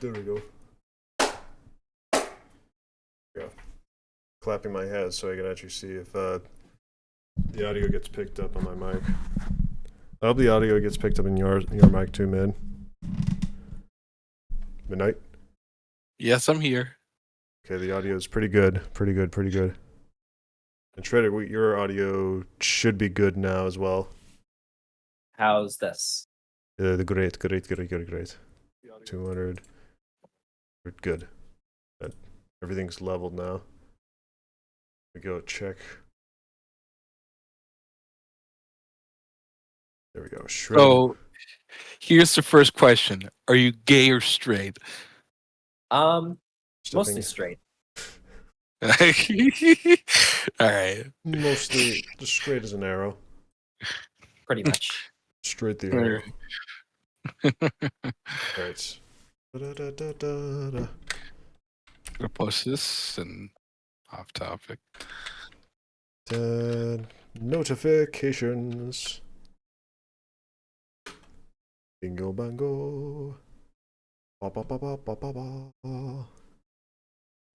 There we go. Yeah. Clapping my hands so I can actually see if the audio gets picked up on my mic. I hope the audio gets picked up in your mic too, man. Midnight? Yes, I'm here. Okay, the audio is pretty good. Pretty good. And Shredder, your audio should be good now as well. How's this? Great. 200. Good. Everything's leveled now. We go check. There we go. Shredder. So here's the first question: are you gay or straight? Mostly straight. All right. Mostly just straight as an arrow. Pretty much. Straight the arrow. Right. Da-da-da-da-da. Gonna post this and off topic. Notifications. Bingo bango. Ba, ba, ba, ba, ba, ba, ba. All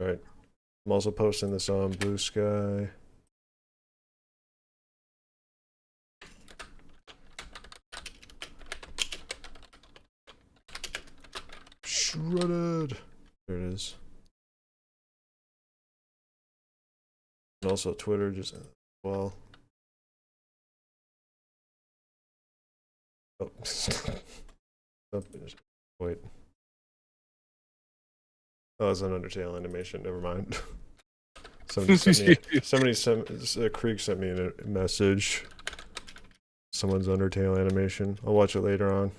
right. I'm also posting this on Blue Sky. Shredded. There it is. And also Twitter just well. Oh. Wait. Oh, it's an Undertale animation. Never mind. Krieg sent me a message. Someone's Undertale animation. I'll watch it later on.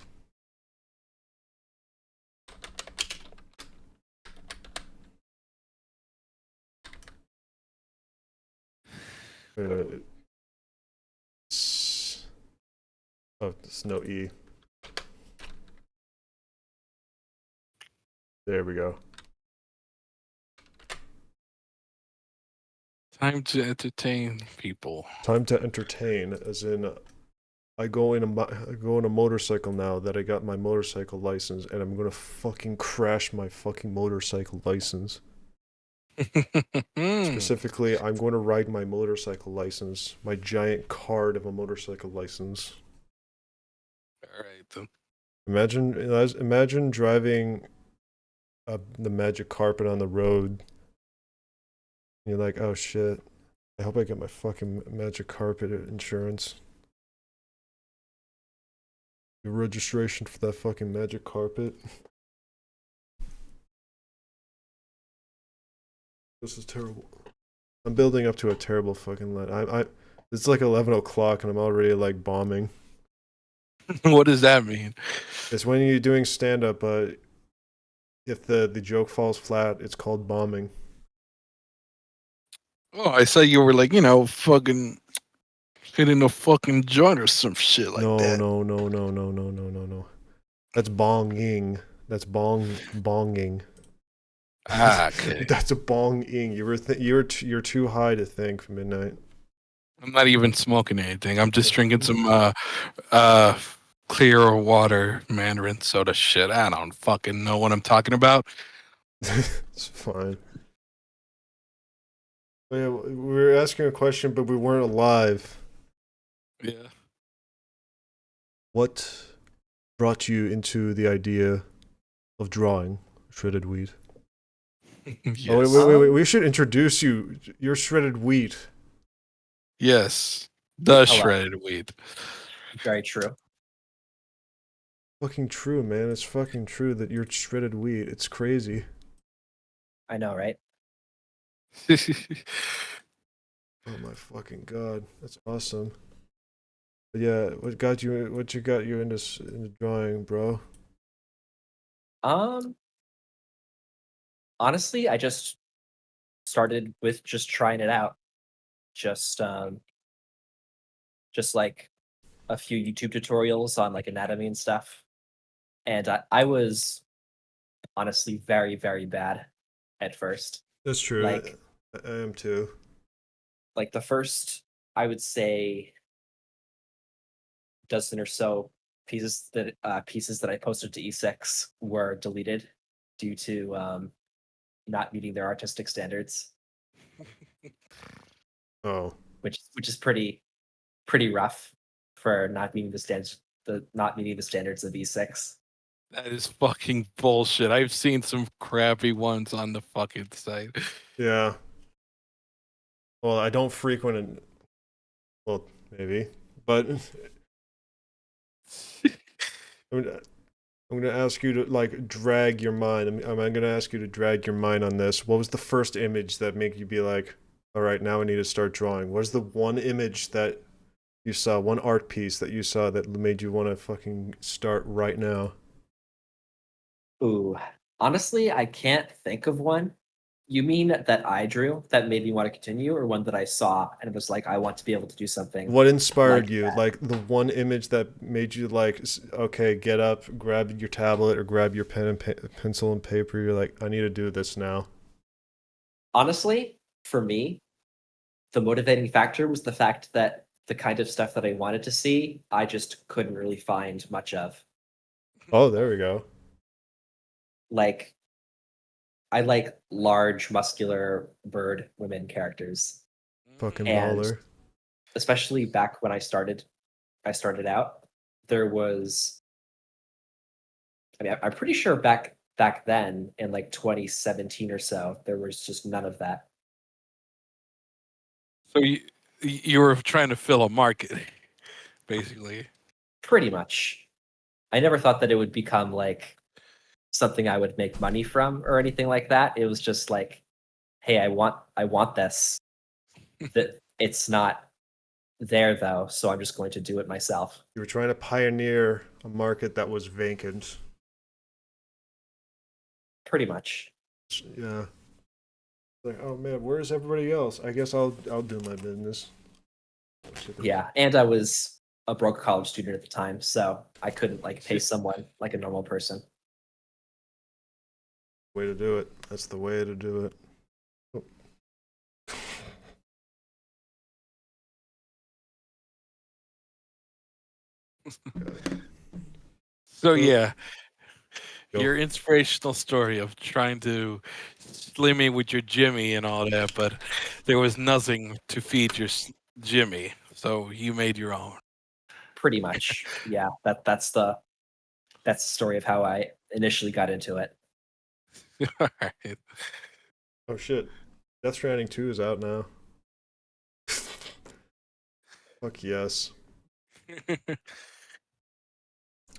Oh, there's no E. There we go. Time to entertain people. Time to entertain, as in, I go in a motorcycle now that I got my motorcycle license, and I'm gonna fucking crash my fucking motorcycle license. Specifically, I'm going to ride my motorcycle license, my giant card of a motorcycle license. All right, then. Imagine driving the magic carpet on the road. You're like, oh shit, I hope I get my fucking magic carpet insurance. The registration for that fucking magic carpet. This is terrible. I'm building up to a terrible fucking it's like 11 o'clock and I'm already like bombing. What does that mean? It's when you're doing stand-up, if the joke falls flat, it's called bombing. Oh, I saw you were like, fucking hitting a fucking joint or some shit like that. No. That's bonging. That's bonging. Ah, okay. That's a bong-ing. You're too high to think for midnight. I'm not even smoking anything. I'm just drinking some clear water Mandarin soda shit. I don't fucking know what I'm talking about. It's fine. But yeah, we were asking a question, but we weren't alive. Yeah. What brought you into the idea of drawing shredded wheat? Yes. Oh, wait. We should introduce you. You're shredded wheat. Yes. The Hello. shredded wheat. Very true. Fucking true, man. It's fucking true that you're shredded wheat. It's crazy. I know, right? Oh my fucking god. That's awesome. But yeah, what got you into drawing, bro? Honestly, I just started with just trying it out. Just like a few YouTube tutorials on like anatomy and stuff. And I was honestly very, very bad at first. That's true. Like, I am too. Like the first, I would say, dozen or so pieces that I posted to E6 were deleted due to not meeting their artistic standards, Oh, which is pretty rough for not meeting the standards of E6. That is fucking bullshit. I've seen some crappy ones on the fucking site. yeah. Well, I don't frequent it. Well, maybe, but I'm gonna ask you to like drag your mind. I'm gonna ask you to drag your mind on this. What was the first image that made you be like, all right, now I need to start drawing? What was the one image that you saw, one art piece that you saw that made you want to fucking start right now? Ooh, honestly, I can't think of one. You mean that I drew that made me want to continue, or one that I saw and it was like I want to be able to do something What inspired like you? that? Like the one image that made you like, okay, get up, grab your tablet or grab your pen and pencil and paper. You're like, I need to do this now. Honestly, for me, the motivating factor was the fact that the kind of stuff that I wanted to see, I just couldn't really find much of. Oh, there we go. Like, I like large, muscular bird women characters, Fucking and baller. especially back when I started out, there was. I mean, I'm pretty sure back then in like 2017 or so, there was just none of that. So you were trying to fill a market, basically. Pretty much, I never thought that it would become like something I would make money from or anything like that. It was just like, hey, I want this. That it's not there though, so I'm just going to do it myself. You were trying to pioneer a market that was vacant. Pretty much. Yeah. Like, oh man, where's everybody else? I guess I'll do my business. Yeah, and I was a broke college student at the time, so I couldn't like pay someone like a normal person. Way to do it. That's the way to do it. Oh. So yeah, Go. your inspirational story of trying to slim in with your Jimmy and all that, but there was nothing to feed your Jimmy, so you made your own. Pretty much. Yeah, that's the story of how I initially got into it. All right. Oh shit. Death Stranding 2 is out now. Fuck yes.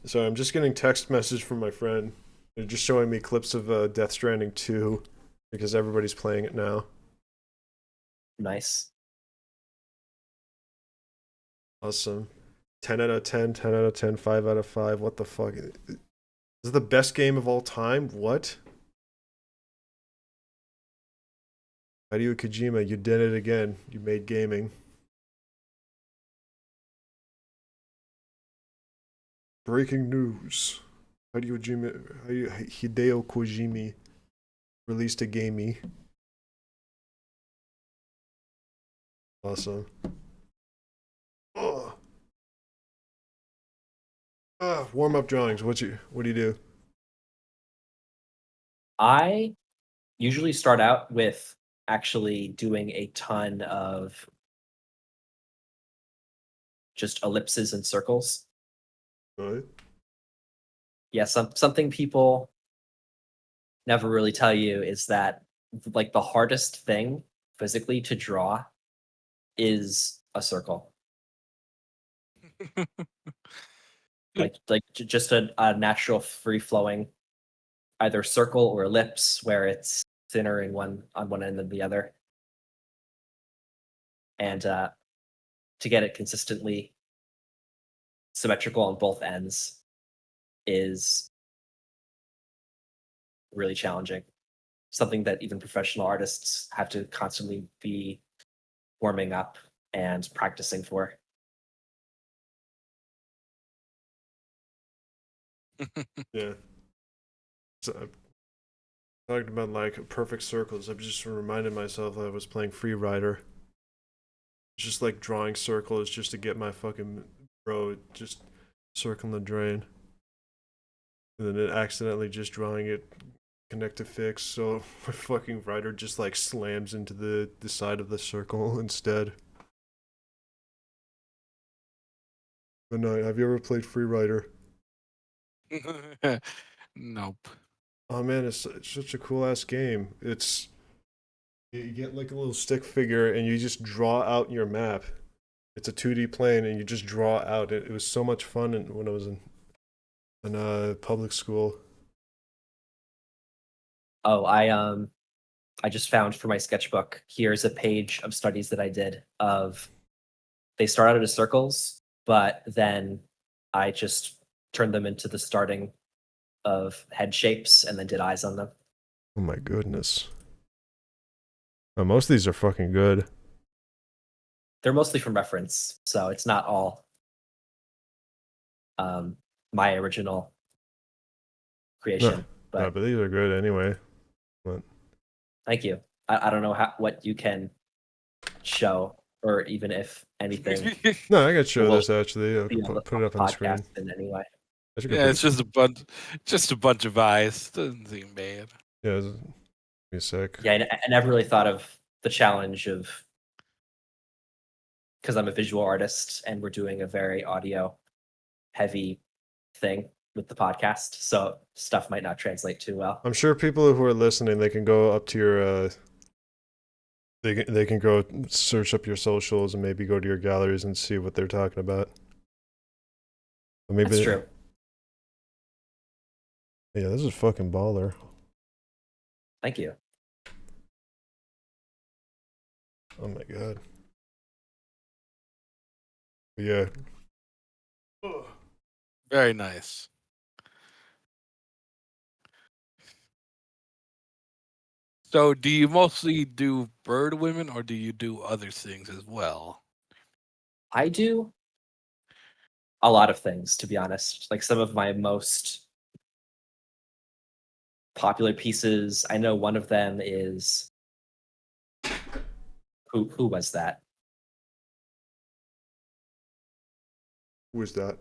So I'm just getting text message from my friend. They're just showing me clips of Death Stranding 2 because everybody's playing it now. Nice. Awesome. 10 out of 10, 10 out of 10, 5 out of 5. What the fuck? This is the best game of all time? What? Hideo Kojima, you did it again. You made gaming. Breaking news. Hideo Kojima released a gamey. Awesome. Oh. Warm up drawings. What do you do? I usually start out with actually doing a ton of just ellipses and circles. Right? Yeah, something people never really tell you is that like the hardest thing physically to draw is a circle. Just a natural free flowing either circle or ellipse where it's thinner in one on one end than the other. And to get it consistently symmetrical on both ends is really challenging. Something that even professional artists have to constantly be warming up and practicing for. Yeah. So I'm talking about like perfect circles. I've just reminded myself that I was playing Free Rider. It's just like drawing circles just to get my fucking bro just circling the drain. And then it accidentally just drawing it connect to fix, so my fucking rider just like slams into the side of the circle instead. But no, have you ever played Free Rider? Nope. Oh man, it's such a cool ass game. It's you get like a little stick figure and you just draw out your map. It's a 2D plane and you just draw out. It was so much fun when I was in public school. Oh, I just found for my sketchbook. Here's a page of studies that I did of they start out as circles, but then I just turned them into the starting of head shapes and then did eyes on them. Oh my goodness. Most of these are fucking good. They're mostly from reference, so it's not all my original creation. No, but these are good anyway. But thank you. I don't know what you can show, or even if anything. no, I could show Well, this actually. I can put it up on the screen. Podcast in any way. Yeah, it's just a bunch of eyes. Doesn't seem bad. Yeah, be sick. Yeah, I never really thought of the challenge of, because I'm a visual artist and we're doing a very audio heavy thing with the podcast, so stuff might not translate too well. I'm sure people who are listening, they can go up to your they can go search up your socials and maybe go to your galleries and see what they're talking about. Or maybe That's true. Yeah, this is fucking baller. Thank you. Oh my god. But yeah. Very nice. So, do you mostly do bird women, or do you do other things as well? I do a lot of things, to be honest. Like some of my most popular pieces, I know one of them is who was that? Who is that?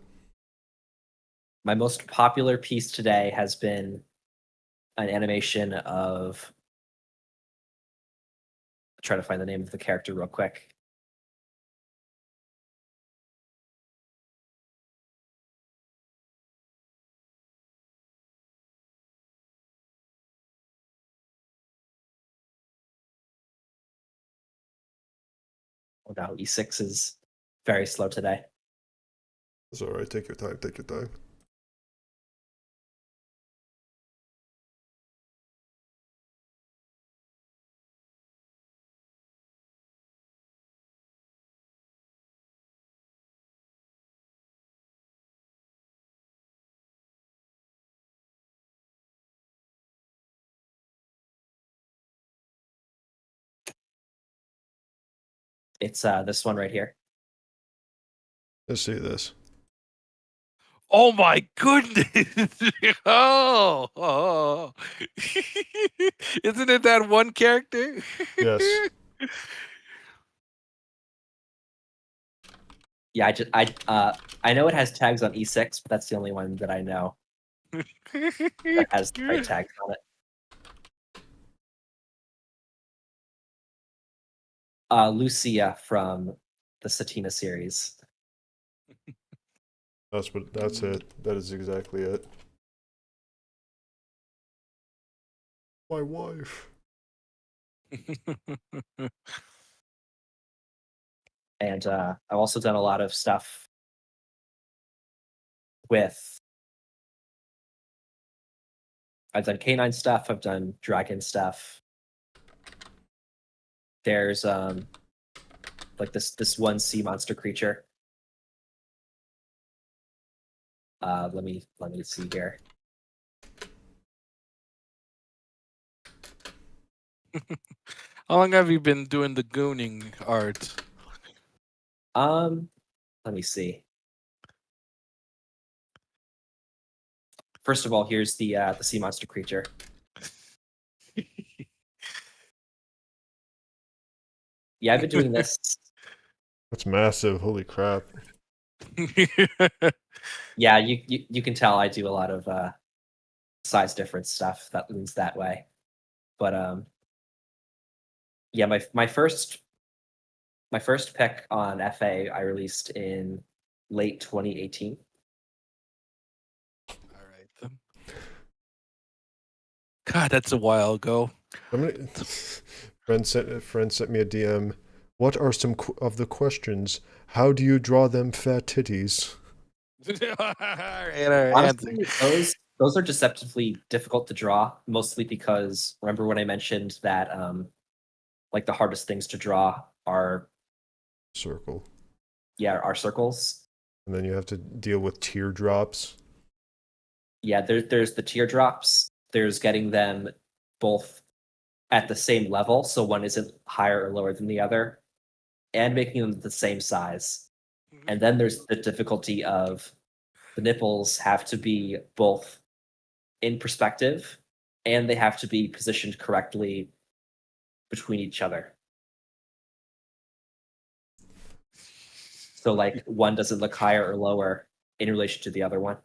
My most popular piece today has been an animation of, I'll try to find the name of the character real quick. Oh no, E6 is very slow today. It's alright, take your time, take your time. It's this one right here. Let's see this. Oh my goodness! oh. Isn't it that one character? Yes. Yeah, I know it has tags on E6, but that's the only one that I know that has the right tags on it. Lucia from the Satina series. That's it. That is exactly it. My wife. And I've also done a lot of stuff with. I've done canine stuff. I've done dragon stuff. There's like this one sea monster creature. Let me see here. How long have you been doing the gooning art? Let me see. First of all, here's the sea monster creature. Yeah, I've been doing this. That's massive. Holy crap. Yeah, you can tell I do a lot of size difference stuff that leans that way. But yeah, my first pick on FA I released in late 2018. All right then. God, that's a while ago. Friend sent me a DM. What are some of the questions? How do you draw them fat titties? Honestly, those are deceptively difficult to draw, mostly because remember when I mentioned that like the hardest things to draw are Circle. are circles. And then you have to deal with teardrops. Yeah, there's the teardrops. There's getting them both at the same level, so one isn't higher or lower than the other, and making them the same size. And then there's the difficulty of the nipples have to be both in perspective and they have to be positioned correctly between each other. So like one doesn't look higher or lower in relation to the other one.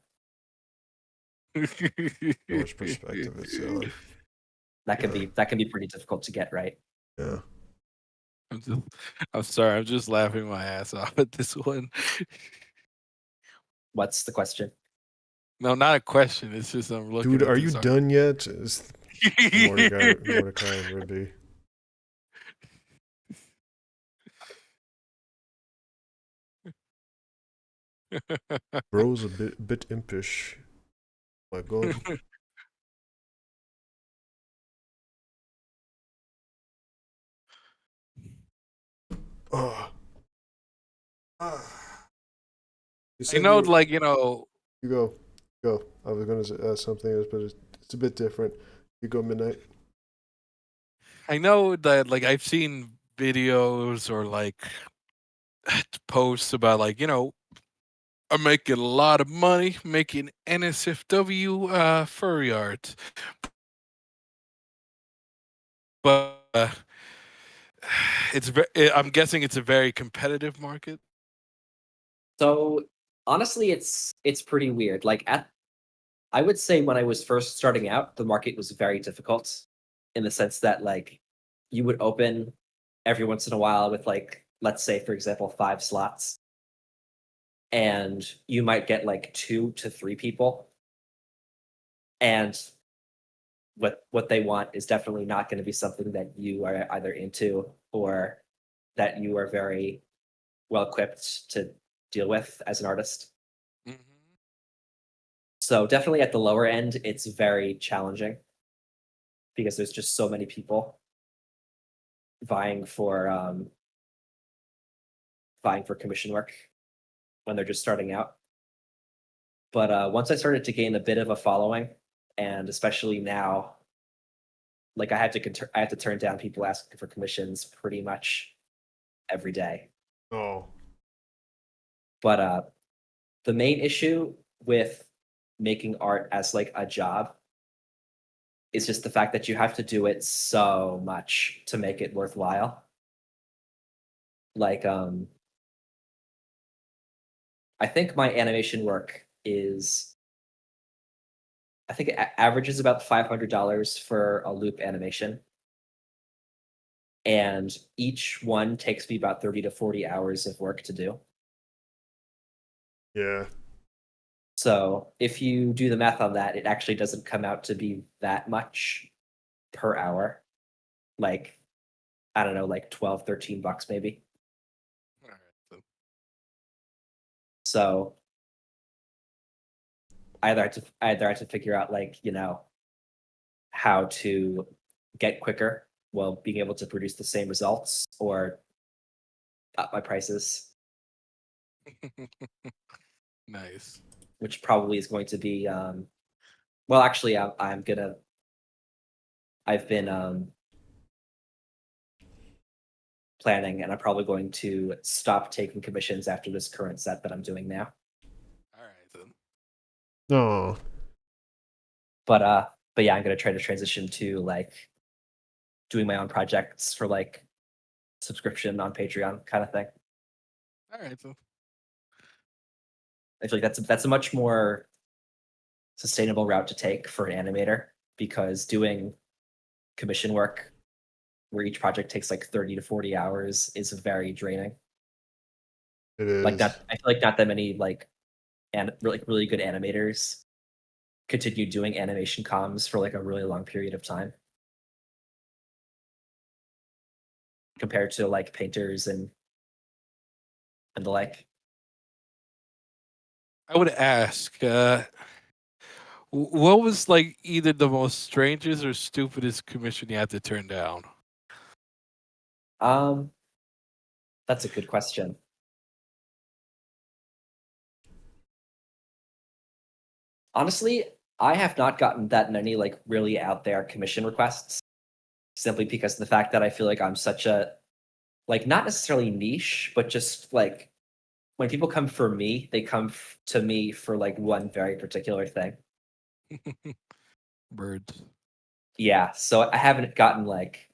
Which perspective it's on. That can be pretty difficult to get right. Yeah. I'm sorry, I'm just laughing my ass off at this one. What's the question? No, not a question. It's just I'm looking. Dude, at are you this done yet? Is Mordecai and Ruby. Bro's a bit impish. My God. Oh. You know, like, you know. You go. Go. I was going to ask something else, but it's a bit different. You go, Midnight. I know that, like, I've seen videos or, like, posts about, like, you know, I'm making a lot of money making NSFW furry art. But I'm guessing it's a very competitive market. So honestly, it's pretty weird. Like I would say when I was first starting out, the market was very difficult in the sense that like you would open every once in a while with like, let's say, for example, 5 slots. And you might get like 2 to 3 people. And what they want is definitely not going to be something that you are either into or that you are very well equipped to deal with as an artist. Mhm. So definitely at the lower end, it's very challenging because there's just so many people vying for commission work when they're just starting out. But once I started to gain a bit of a following, and especially now, like I have to turn down people asking for commissions pretty much every day. Oh. But the main issue with making art as like a job is just the fact that you have to do it so much to make it worthwhile. Like I think my animation work is I think it averages about $500 for a loop animation. And each one takes me about 30 to 40 hours of work to do. Yeah. So if you do the math on that, it actually doesn't come out to be that much per hour. Like, I don't know, like 12, $13 maybe. All right, so. So I either have to figure out like, you know, how to get quicker while being able to produce the same results or up my prices, Nice. which probably is going to be well actually I've been planning and I'm probably going to stop taking commissions after this current set that I'm doing now. All right, then. No. But yeah, I'm gonna try to transition to like doing my own projects for like subscription on Patreon kind of thing. All right, so. I feel like that's a much more sustainable route to take for an animator, because doing commission work where each project takes like 30 to 40 hours is very draining. It is. Like that, I feel like not that many like really good animators continue doing animation comms for like a really long period of time compared to like painters and the like. I would ask, what was like either the most strangest or stupidest commission you had to turn down? That's a good question. Honestly, I have not gotten that many like really out there commission requests, simply because of the fact that I feel like I'm such a like not necessarily niche, but just like when people come for me, they come to me for like one very particular thing. Birds. Yeah, so I haven't gotten like,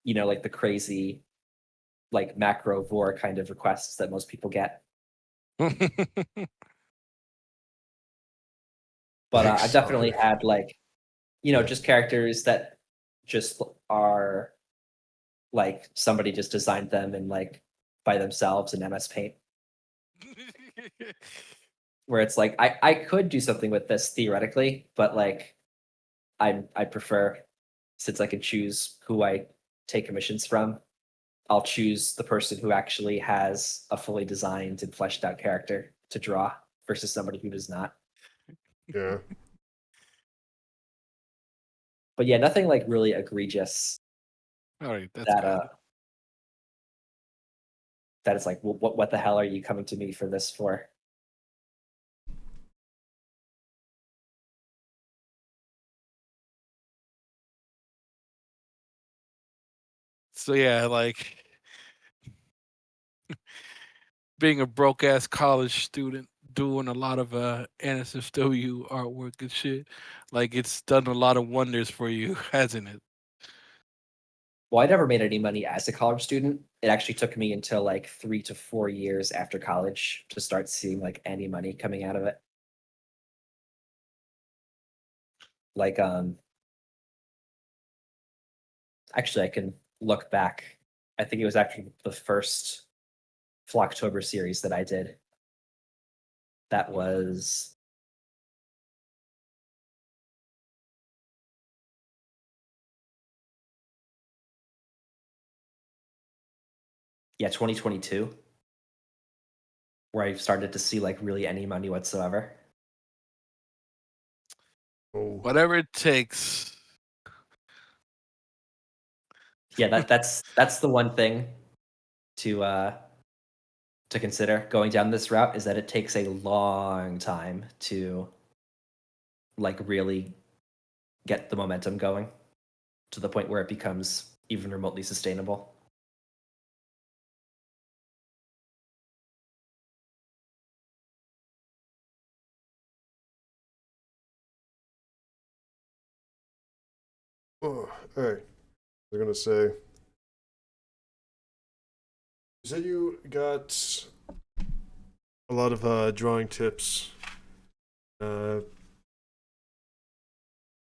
like the crazy like macro vor kind of requests that most people get. But I've definitely Exotic. had like, just characters that just are like somebody just designed them and like by themselves in MS Paint, where it's like I could do something with this theoretically, but like I prefer, since I can choose who I take commissions from, I'll choose the person who actually has a fully designed and fleshed out character to draw versus somebody who does not. Yeah. But yeah, nothing like really egregious All right, that's that good. that is like, what the hell are you coming to me for this for? So yeah, like being a broke ass college student doing a lot of NSFW artwork and shit, like it's done a lot of wonders for you, hasn't it? Well, I never made any money as a college student. It actually took me until like 3 to 4 years after college to start seeing like any money coming out of it. Like, actually, I can look back. I think it was actually the first Flocktober series that I did. That was, yeah, 2022, where I started to see like really any money whatsoever. Oh. Whatever it takes. Yeah, that's the one thing to consider going down this route, is that it takes a long time to like really get the momentum going to the point where it becomes even remotely sustainable. Oh, hey. I was gonna say. You said you got a lot of drawing tips, uh,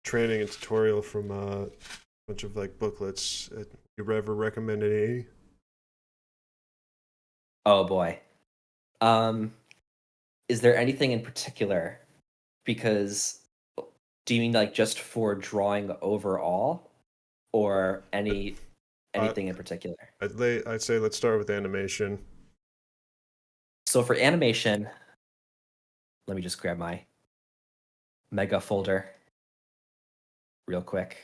training and tutorial from a bunch of like booklets. You ever recommend any? Oh boy. Um, is there anything in particular? Because do you mean like just for drawing overall, or Uh, anything in particular? I'd say let's start with animation. So for animation, let me just grab my mega folder real quick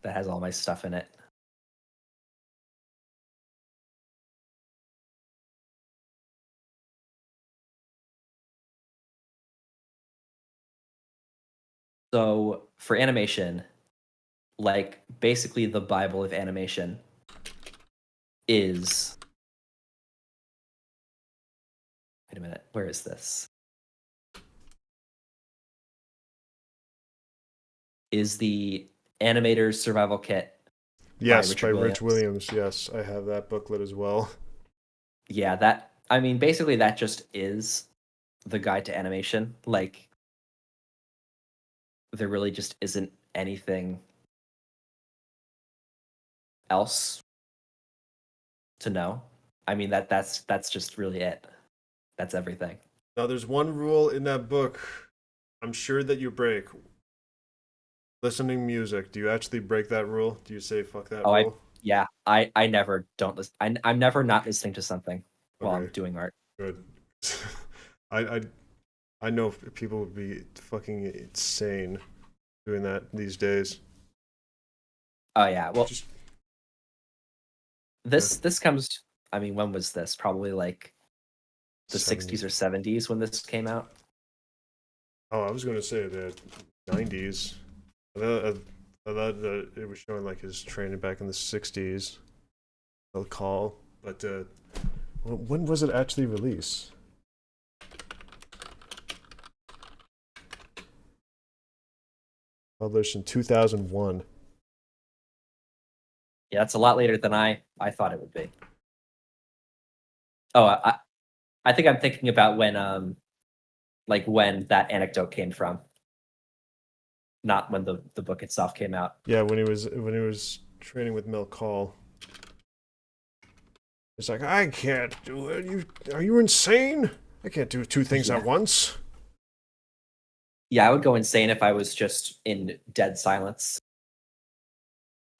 that has all my stuff in it. So for animation, like basically the Bible of animation is, wait a minute, where is this? Is the Animator's Survival Kit Yes, by Richard Rich Williams. Williams. Yes, I have that booklet as well. Yeah, that, I mean, basically that just is the guide to animation. Like, there really just isn't anything else to know. I mean that's just really it. That's everything. Now, there's one rule in that book I'm sure that you break. Listening music. Do you actually break that rule? Do you say fuck that Oh, rule? I never don't listen. I'm never not listening to something while I'm Okay, doing art. good. I I I know people would be fucking insane doing that these days. Oh yeah. Well, Just yeah, this comes. I mean, when was this? Probably like the 60s 70s. or 70s when this came out. Oh, I was gonna say the 90s. I thought that it was showing like his training back in the 60s. I'll call, but when was it actually released? Published in 2001. Yeah, that's a lot later than I thought it would be. Oh, I think I'm thinking about when like when that anecdote came from, not when the book itself came out. Yeah, when he was training with Mel Call. It's like, I can't do it. Are you insane? I can't do two things Yeah. at once. Yeah, I would go insane if I was just in dead silence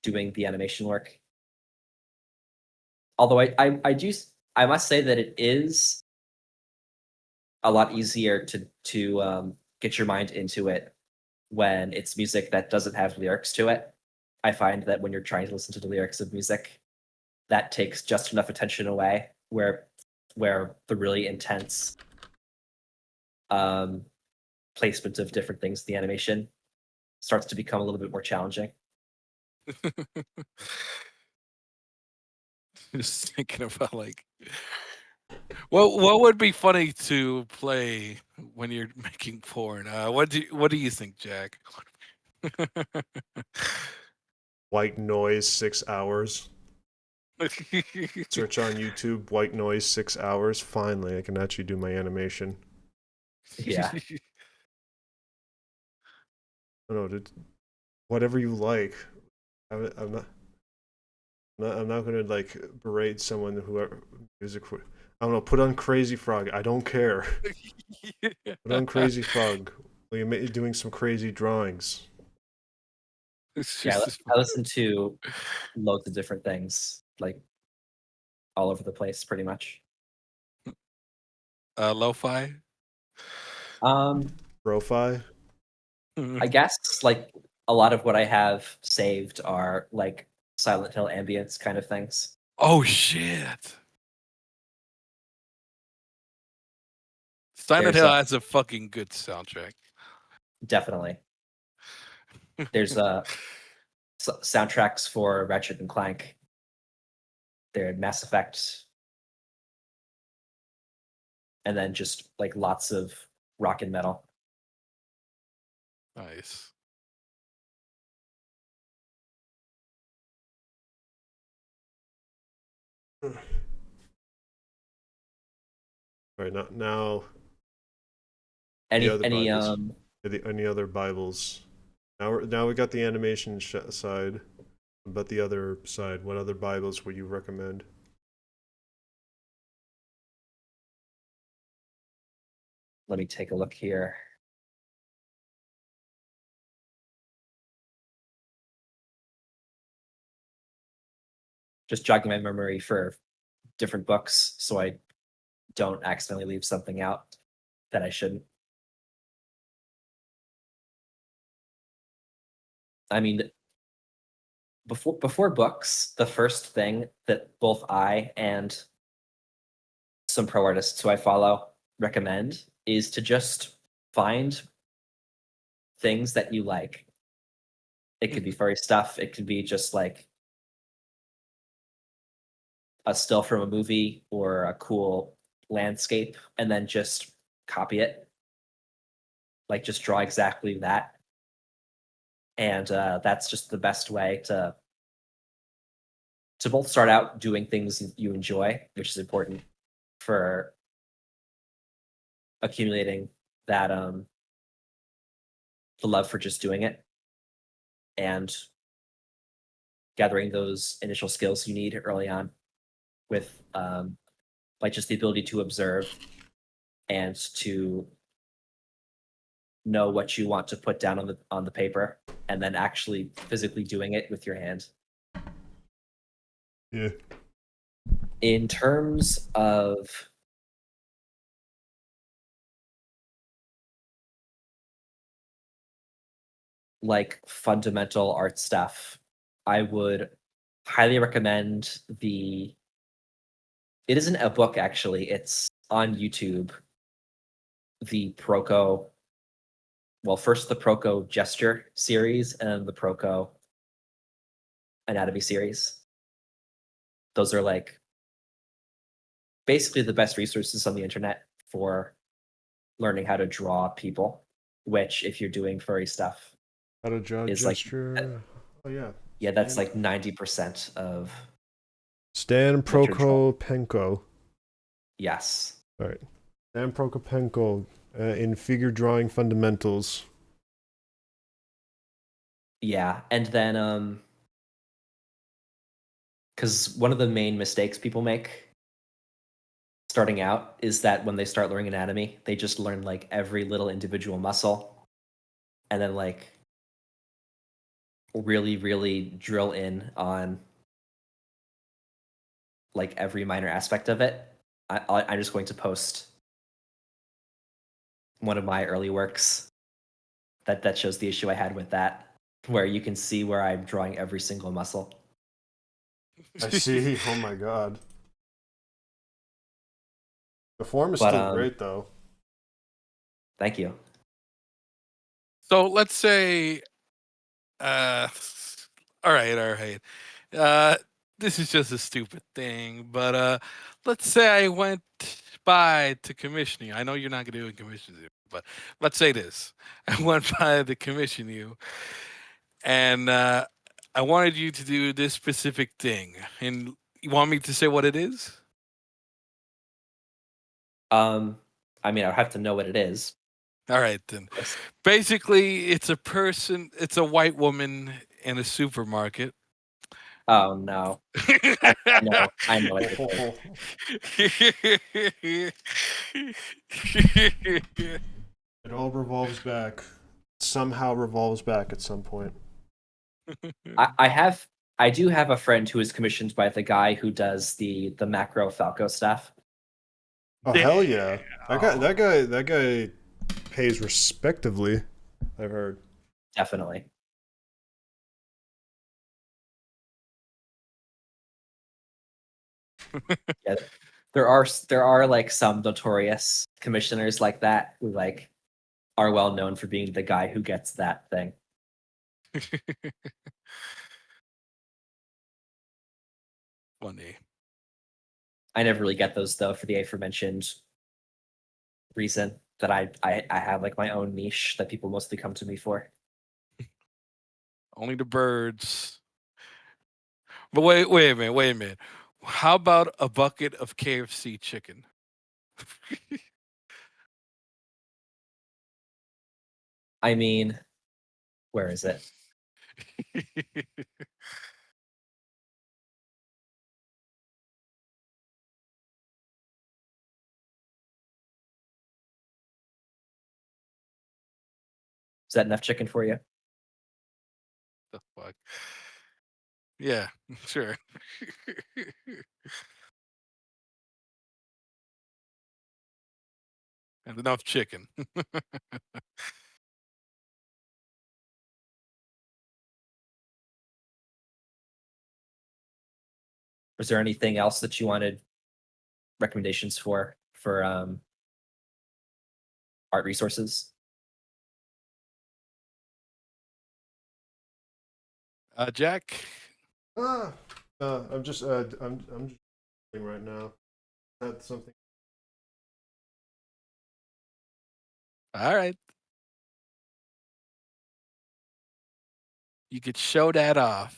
doing the animation work. Although I must say that it is a lot easier to get your mind into it when it's music that doesn't have lyrics to it. I find that when you're trying to listen to the lyrics of music, that takes just enough attention away where the really intense um, placement of different things in the animation starts to become a little bit more challenging. Just thinking about like, what would be funny to play when you're making porn? What do you think, Jack? White noise, 6 hours. Search on YouTube, white noise, 6 hours. Finally, I can actually do my animation. Yeah. I don't know, whatever you like. I'm not gonna like berate someone who music. I don't know. Put on Crazy Frog. I don't care. Put on Crazy Frog. You're doing some crazy drawings. It's Yeah, just I listen to loads of different things, like all over the place, pretty much. lo-fi. Um, Profi. I guess like a lot of what I have saved are like Silent Hill ambience kind of things. Oh shit! Silent There's Hill has a fucking good soundtrack. definitely there's soundtracks for Ratchet and Clank. They're Mass Effect, and then just like lots of rock and metal. Nice. Right now, the Any other any Bibles. Any other Bibles? Now we got the animation side, but the other side. What other Bibles would you recommend? let me take a look here. Just jogging my memory for different books so I don't accidentally leave something out that I shouldn't. I mean, before books, the first thing that both I and some pro artists who I follow recommend is to just find things that you like. It could be furry stuff, it could be just like a still from a movie or a cool landscape, and then just copy it. Like just draw exactly that. And that's just the best way to both start out doing things you enjoy, which is important for accumulating that the love for just doing it and gathering those initial skills you need early on with like just the ability to observe and to know what you want to put down on the paper and then actually physically doing it with your hand. Yeah. In terms of like fundamental art stuff, I would highly recommend it isn't a book actually, it's on YouTube. The Proco, well, first the Proco gesture series and the Proco anatomy series. Those are like basically the best resources on the internet for learning how to draw people, which if you're doing furry stuff How to draw is like gesture. Oh yeah. yeah, that's like 90% of Stan what you're drawing. Prokopenko. Yes. All right. Stan Prokopenko in figure drawing fundamentals. Yeah. And then because one of the main mistakes people make starting out is that when they start learning anatomy, they just learn like every little individual muscle and then like really, really drill in on like every minor aspect of it. I'm just going to post one of my early works that shows the issue I had with that, where you can see where I'm drawing every single muscle. I see. Oh my god. The form is But still great though. thank you. So let's say, all right. This is just a stupid thing, but let's say I went by to commission you. I know you're not going to commission you, but let's say this: I went by to commission you, and I wanted you to do this specific thing, and you want me to say what it is? I mean, I would have to know what it is. All right, then. Of course. Basically, it's a white woman in a supermarket. Oh no. I know what it is. It all revolves back. Somehow revolves back at some point. I do have a friend who is commissioned by the guy who does the macro Falco stuff. Oh hell yeah! That guy pays respectively. I've heard. Definitely. Yeah, there are like some notorious commissioners like that who like are well known for being the guy who gets that thing. Funny. I never really get those though for the aforementioned reason that I have like my own niche that people mostly come to me for. Only the birds. But wait a minute. How about a bucket of KFC chicken? I mean, where is it? Is that enough chicken for you? The fuck? Yeah, sure. And enough chicken. Was there anything else that you wanted recommendations for art resources? Jack. I'm just right now. That's something. All right. You could show that off.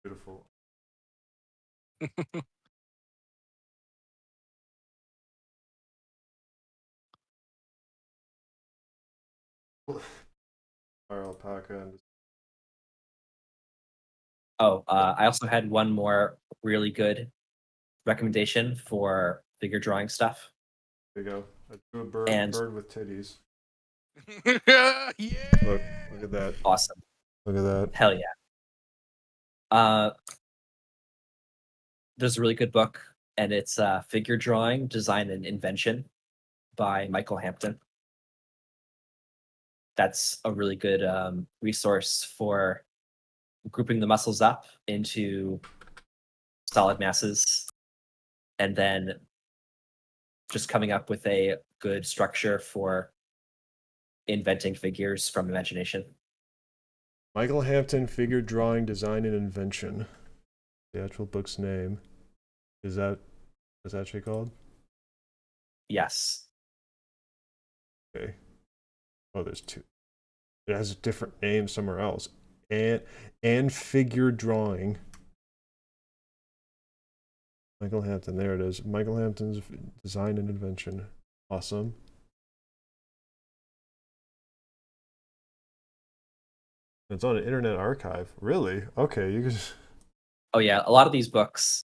Beautiful. Our alpaca and Oh, I also had one more really good recommendation for figure drawing stuff. there you go. I drew a bird, And bird with titties. Yeah. Look at that. awesome. Look at that. Hell yeah. There's a really good book, and it's Figure Drawing, Design, and Invention by Michael Hampton. That's a really good resource for grouping the muscles up into solid masses and then just coming up with a good structure for inventing figures from imagination. Michael Hampton, Figure Drawing, Design, and Invention. The actual book's name. Is that what's it actually called? Yes. Okay. Oh, there's two. It has a different name somewhere else. And Figure Drawing. Michael Hampton. There it is. Michael Hampton's Design and Invention. Awesome. It's on an Internet Archive. Really? Okay, you can. Oh yeah, a lot of these books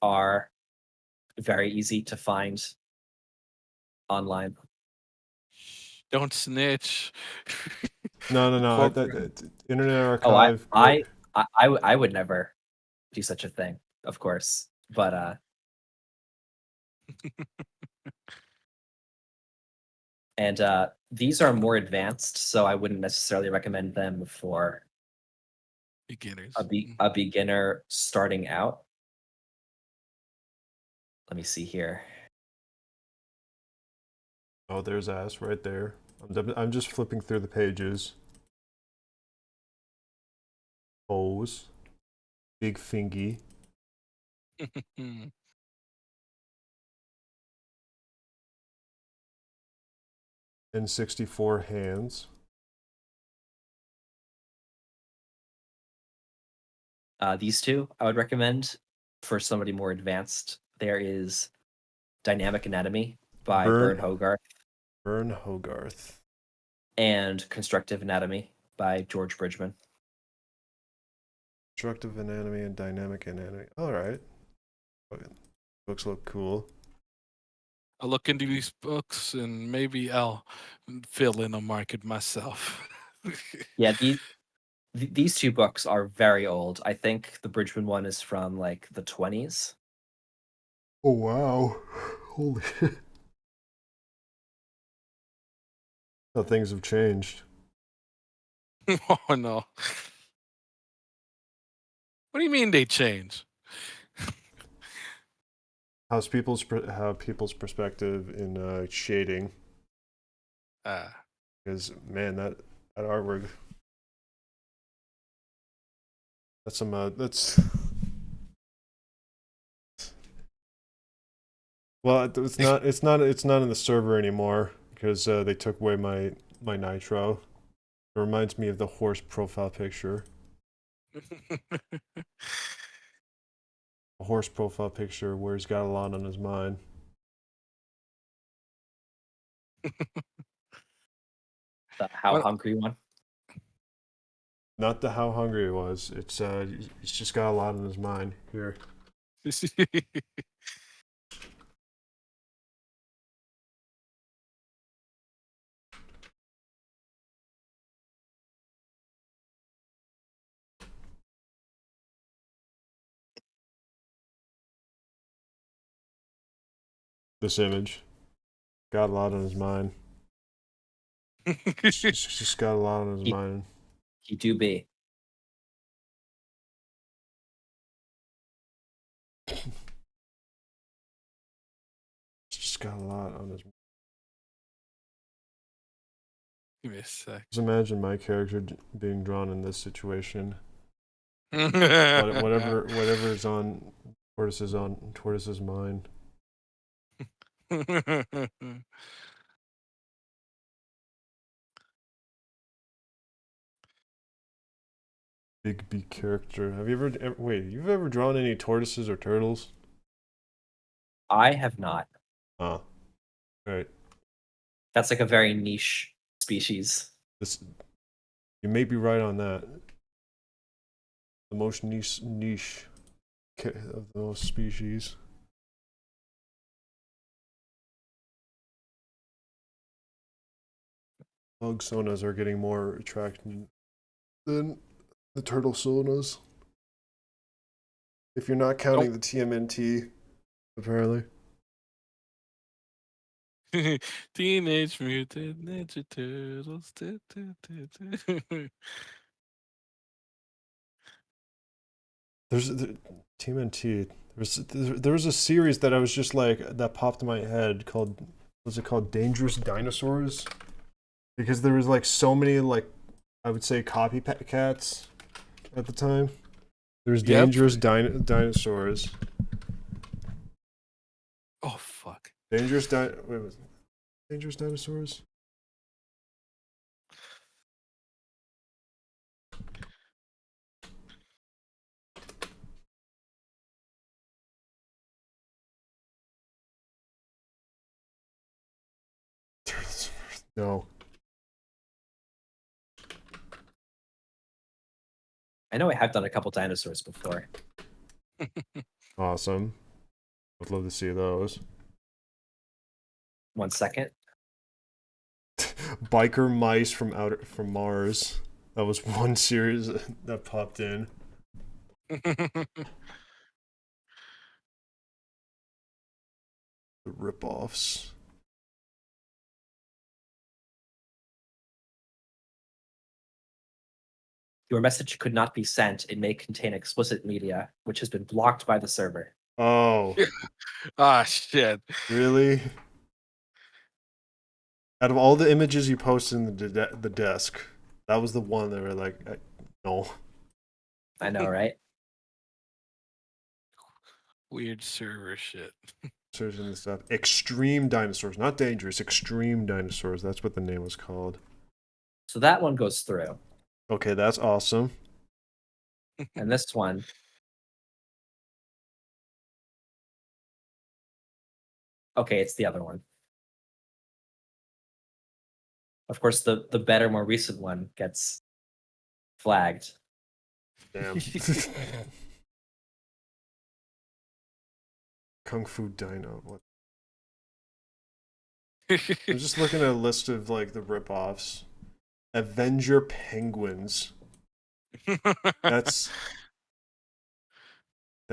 are very easy to find online. Don't snitch. No. Internet Oh, Archive. I would never do such a thing, of course. But and these are more advanced, so I wouldn't necessarily recommend them for Beginners. a beginner starting out. Let me see here. Oh, there's ass right there. I'm just flipping through the pages. O's. Big fingy. And 64 hands. These two I would recommend for somebody more advanced. There is Dynamic Anatomy by Bern Hogarth Vern Hogarth. and Constructive Anatomy by George Bridgman. Constructive anatomy and dynamic anatomy. All right. Books look cool. I'll look into these books and maybe I'll fill in a market myself. Yeah, these two books are very old. I think the Bridgman one is from like the 20s. Oh wow. Holy shit. How things have changed. Oh no. What do you mean they change? How people's perspective in shading? Because man, that artwork. That's some that's. Well, it's not in the server anymore because they took away my nitro. It reminds me of the horse profile picture. A horse profile picture where he's got a lot on his mind. The How Well- Hungry one. Not the how hungry he was. It's he's just got a lot on his mind here. This image got a lot on his mind. He's just got a lot on his He- mind. He do be. He's just got a lot on his. Give me a sec. Just imagine my character being drawn in this situation. Whatever. Whatever is on Tortoise's mind. Big B character. Have you wait? You've ever drawn any tortoises or turtles? I have not. Ah, right. That's like a very niche species. This you may be right on that. The most niche of those species. Bug sonas are getting more attractive than the turtle sonas. If you're not counting the TMNT, apparently. Teenage Mutant Ninja Turtles. There's TMNT. There was a series that I was just like that popped in my head called, was it called Dangerous Dinosaurs? Because there was like so many, like, I would say copycats at the time. There's Yep. Dangerous Dinosaurs. Oh fuck. Dangerous Dangerous Dinosaurs? No. I know I have done a couple dinosaurs before. Awesome. I'd love to see those. 1 second. Biker mice from Mars. That was one series that popped in. The ripoffs. Your message could not be sent. It may contain explicit media, which has been blocked by the server. Oh, Ah shit. really? Out of all the images you posted in the desk, that was the one that were like, no. I know, right? Weird server shit. Searching this stuff. Extreme dinosaurs, not dangerous. Extreme dinosaurs. That's what the name was called. So that one goes through. Okay, that's awesome. And this one. Okay, it's the other one. Of course, the better, more recent one gets flagged. Damn. Kung Fu Dino. What? I'm just looking at a list of like the ripoffs. Avenger Penguins. That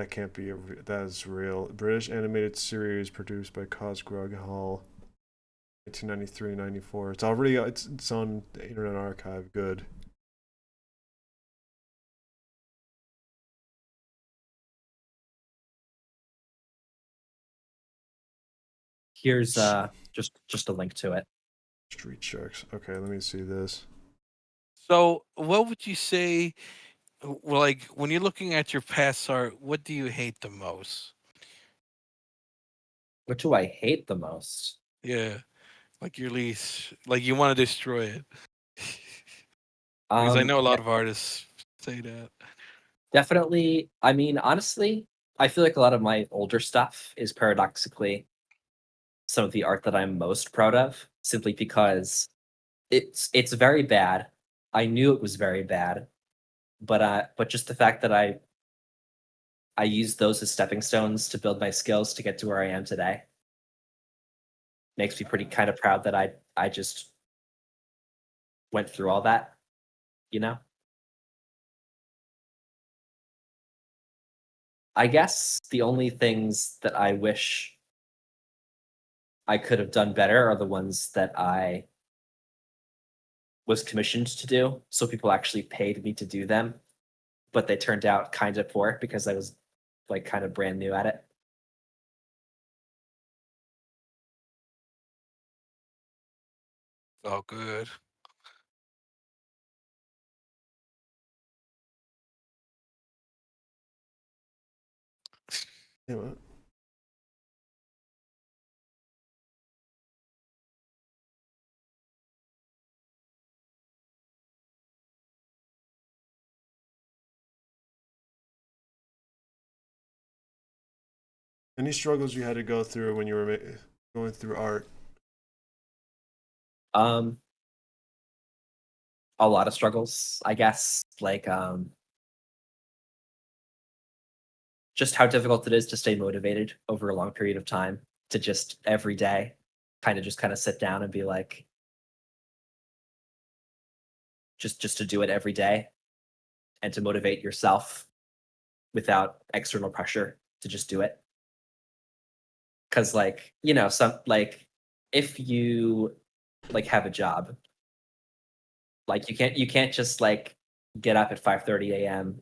can't be that is real. British animated series produced by Cosgrove Hall, 1993-94. It's already it's on the Internet Archive. Good. Here's just a link to it. Street Sharks. Okay, let me see this. So, what would you say? Like, when you're looking at your past art, what do you hate the most? What do I hate the most? Yeah, like your least, like you want to destroy it. Because I know a lot of artists say that. Definitely. I mean, honestly, I feel like a lot of my older stuff is paradoxically some of the art that I'm most proud of, simply because it's very bad. I knew it was very bad, but just the fact that I used those as stepping stones to build my skills to get to where I am today makes me pretty kind of proud that I just went through all that, you know? I guess the only things that I wish I could have done better are the ones that I was commissioned to do. So people actually paid me to do them, but they turned out kind of poor because I was like kind of brand new at it. Oh, good. You know what? Any struggles you had to go through when you were going through art? Um, a lot of struggles, I guess. Like just how difficult it is to stay motivated over a long period of time, to just every day kind of sit down and be like, just to do it every day and to motivate yourself without external pressure to just do it. Cause like, some like if you like have a job, like you can't just like get up at 5:30 a.m.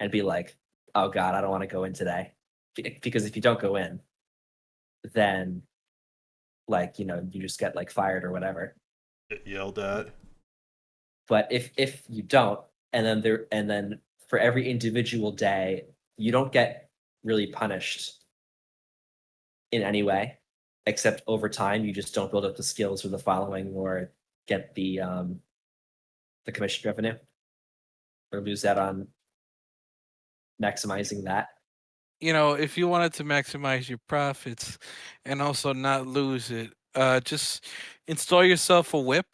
and be like, oh God, I don't want to go in today. Because if you don't go in, then like, you just get like fired or whatever. Get yelled at. But if you don't, and then for every individual day, you don't get really punished in any way, except over time you just don't build up the skills or the following or get the commission revenue or lose out on maximizing that. If you wanted to maximize your profits and also not lose it, just install yourself a whip.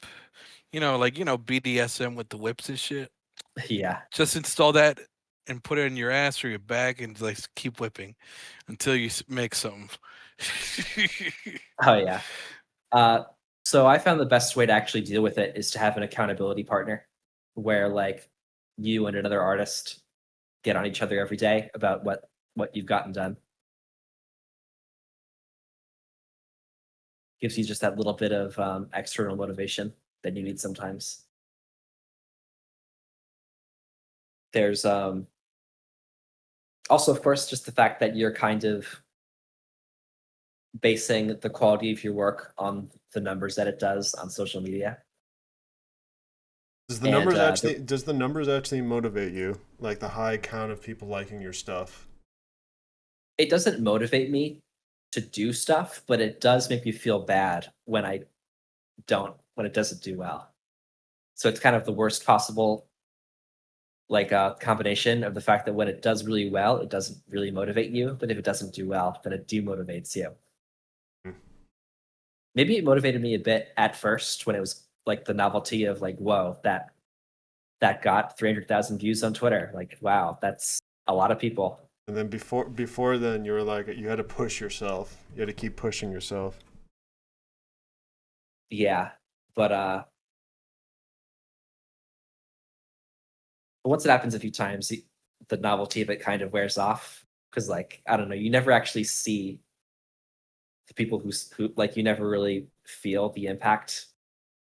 BDSM with the whips and shit. Yeah. Just install that and put it in your ass or your back and like keep whipping until you make something. Oh yeah. Uh, so I found the best way to actually deal with it is to have an accountability partner where like you and another artist get on each other every day about what you've gotten done. Gives you just that little bit of external motivation that you need sometimes. There's also, of course, just the fact that you're kind of basing the quality of your work on the numbers that it does on social media. Does the And numbers actually motivate you? Like the high count of people liking your stuff? it doesn't motivate me to do stuff, but it does make me feel bad when when it doesn't do well. So it's kind of the worst possible like combination of the fact that when it does really well, it doesn't really motivate you, but if it doesn't do well, then it demotivates you. Hmm. Maybe it motivated me a bit at first when it was like the novelty of like, whoa, that got 300,000 views on Twitter. Like, wow, that's a lot of people. And then before then, you were like you had to push yourself. You had to keep pushing yourself. Yeah, but once it happens a few times, the novelty of it kind of wears off because, like, I don't know, you never actually see the people who like you never really feel the impact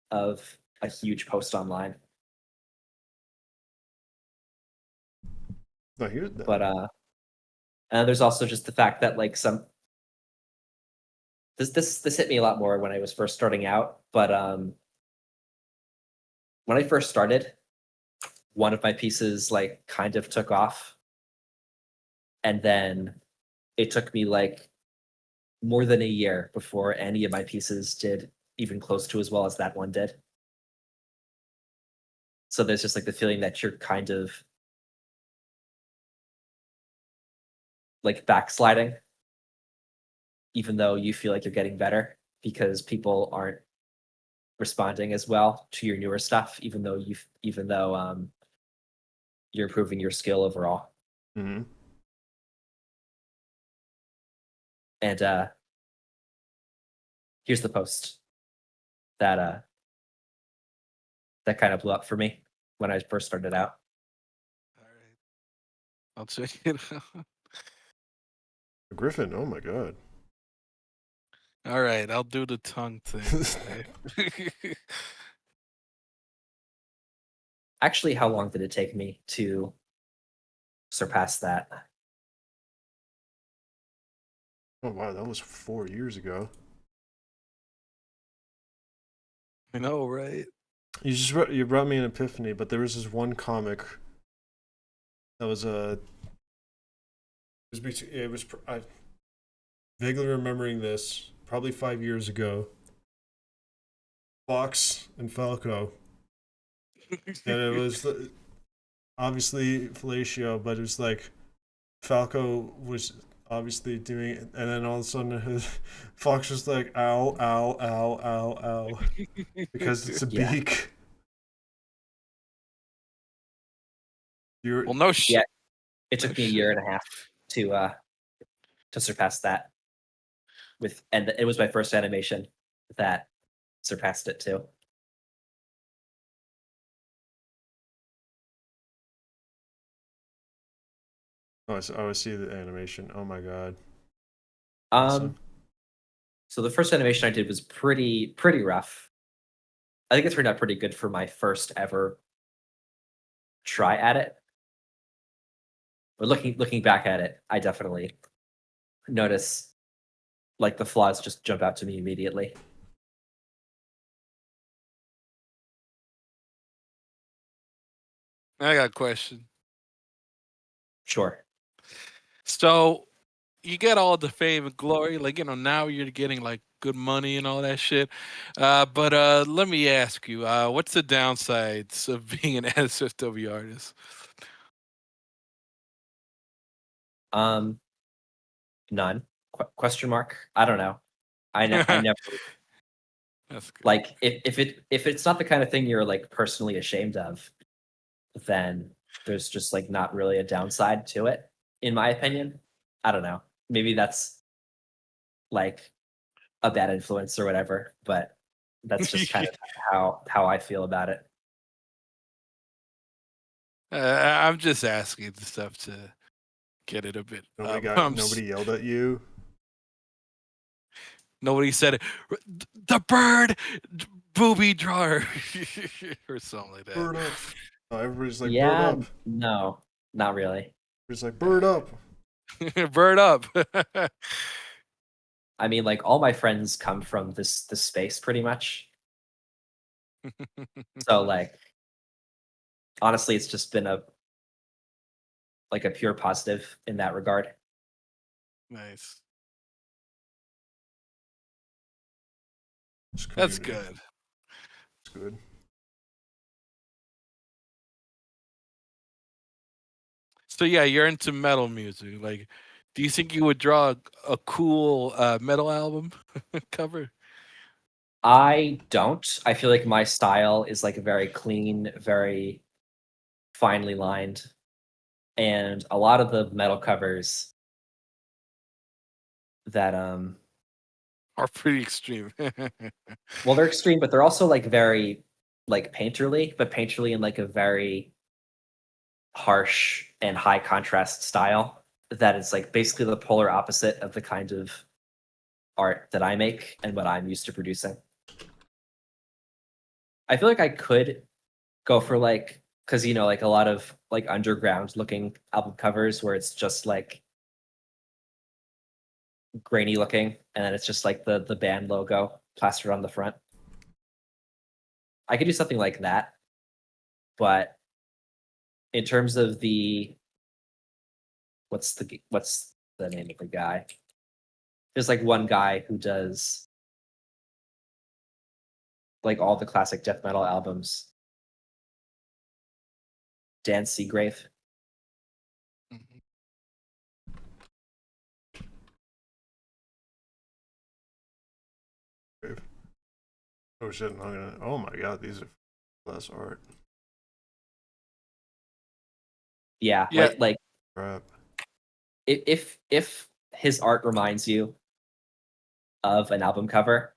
of a huge post online. No, here's that. But and there's also just the fact that like this hit me a lot more when I was first starting out. But when I first started, one of my pieces like kind of took off, and then it took me like more than a year before any of my pieces did even close to as well as that one did. So there's just like the feeling that you're kind of like backsliding, even though you feel like you're getting better because people aren't responding as well to your newer stuff, even though you're improving your skill overall. Mm-hmm. And here's the post that that kind of blew up for me when I first started out. All right, I'll check it out. Griffin. Oh my god. All right, I'll do the tongue thing. Actually, how long did it take me to surpass that? Oh wow, that was 4 years ago. I know, right? You brought me an epiphany, but there was this one comic that was I vaguely remembering this probably 5 years ago. Fox and Falco, and it was obviously fellatio, but it was like Falco was obviously doing it, and then all of a sudden Fox was like, ow, ow, ow, ow, ow, because it's a Yeah. beak. You're Well, no Yeah. It no took me a shit. year and a half to surpass that. And it was my first animation that surpassed it too. I see the animation. Oh my god. Um, Awesome. so the first animation I did was pretty rough. I think it turned out pretty good for my first ever try at it. But looking back at it, I definitely notice like the flaws just jump out to me immediately. I got a question. Sure. So you get all the fame and glory, like now you're getting like good money and all that shit. But let me ask you, what's the downsides of being an SFW artist? Um, none. Question mark. I don't know. I never That's good. like if it's not the kind of thing you're like personally ashamed of, then there's just like not really a downside to it, in my opinion. I don't know. Maybe that's like a bad influence or whatever, but that's just kind of how I feel about it. I'm just asking the stuff to get it a bit. Nobody yelled at you. Nobody said it. The bird booby drawer or something like Bird that. up. Oh, everybody's like bird Yeah, up. no, not really. Everybody's like bird up. Bird up. I mean, like all my friends come from this space pretty much. So like honestly, it's just been a pure positive in that regard. Nice. It's That's community. good. It's good. So yeah, you're into metal music. Like, do you think you would draw a cool metal album cover? I don't. I feel like my style is like very clean, very finely lined, and a lot of the metal covers that Are pretty extreme. well, they're extreme, but they're also like very like painterly, but painterly in like a very harsh and high contrast style that is like basically the polar opposite of the kind of art that I make and what I'm used to producing. I feel like I could go for like because like a lot of like underground looking album covers where it's just like grainy looking and then it's just like the band logo plastered on the front. I could do something like that, but in terms of what's the name of the guy? There's like one guy who does like all the classic death metal albums. Dan Seagrave. Mhm. Oh shit! I'm gonna. Oh my god, these are less art. Yeah, Yeah, like Crap. if his art reminds you of an album cover,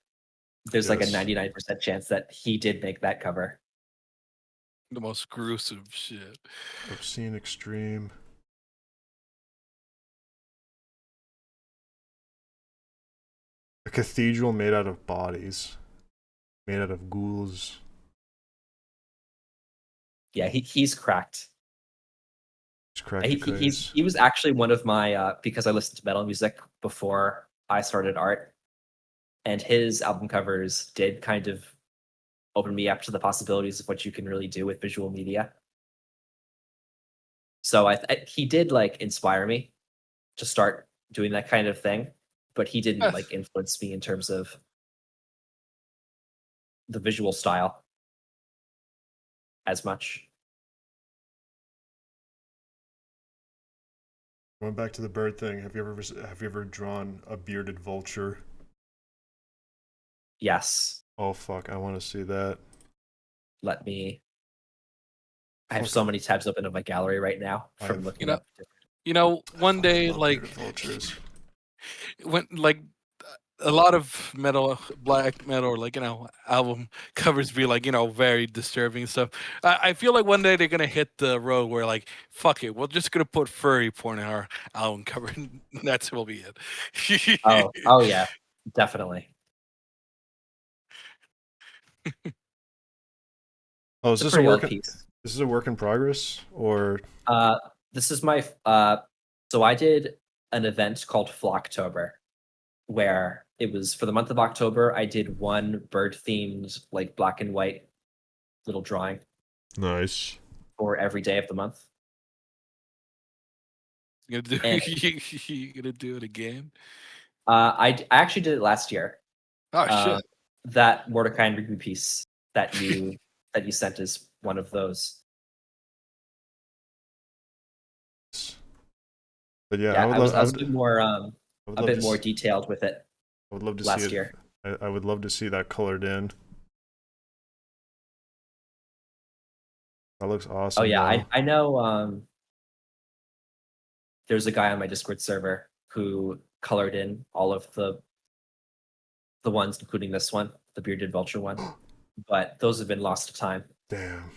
there's like a Yes. 99% chance that he did make that cover. the most gruesome shit. Obscene extreme. A cathedral made out of bodies. Made out of ghouls. Yeah, he's cracked. Just crack the case. He was actually one of my because I listened to metal music before I started art, and his album covers did kind of open me up to the possibilities of what you can really do with visual media. So he did like inspire me to start doing that kind of thing, but he didn't Yes. like influence me in terms of the visual style as much. Going back to the bird thing, have you ever drawn a bearded vulture? Yes. Oh fuck, I want to see that. Let me. I have so many tabs open in my gallery right now from looking up. One day, love like bearded vultures. when like a lot of metal, black metal, or like album covers be like very disturbing stuff. I feel like one day they're gonna hit the road where like fuck it, we're just gonna put furry porn in our album cover, and that's will be it. Oh yeah, definitely. Oh, It's a pretty old piece. This is a work in progress, or This is my so I did an event called Flocktober, where it was for the month of October. I did one bird themed like black and white little drawing nice. for every day of the month. You gonna do And- you gonna do it again? I actually did it last year. Oh shit! That Mordecai and Rigby piece that you sent is one of those. But yeah, I was a bit more detailed with it. I would love to last see it. year. I would love to see that colored in. That looks awesome. Oh yeah, though. I know. There's a guy on my Discord server who colored in all of the ones, including this one, the bearded vulture one. But those have been lost to time. Damn.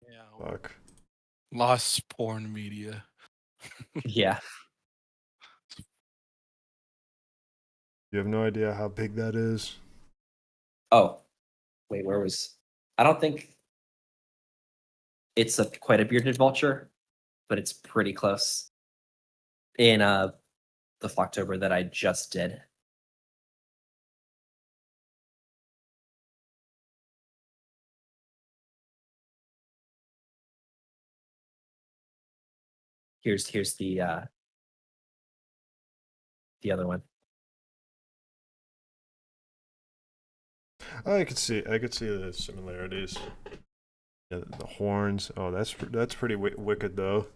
Yeah, Fuck. lost porn media. Yeah. You have no idea how big that is. Oh, wait, where was? I don't think it's quite a bearded vulture, but it's pretty close. In the Flocktober that I just did. Here's the other one. I could see the similarities. Yeah, the horns. Oh, that's pretty wicked though.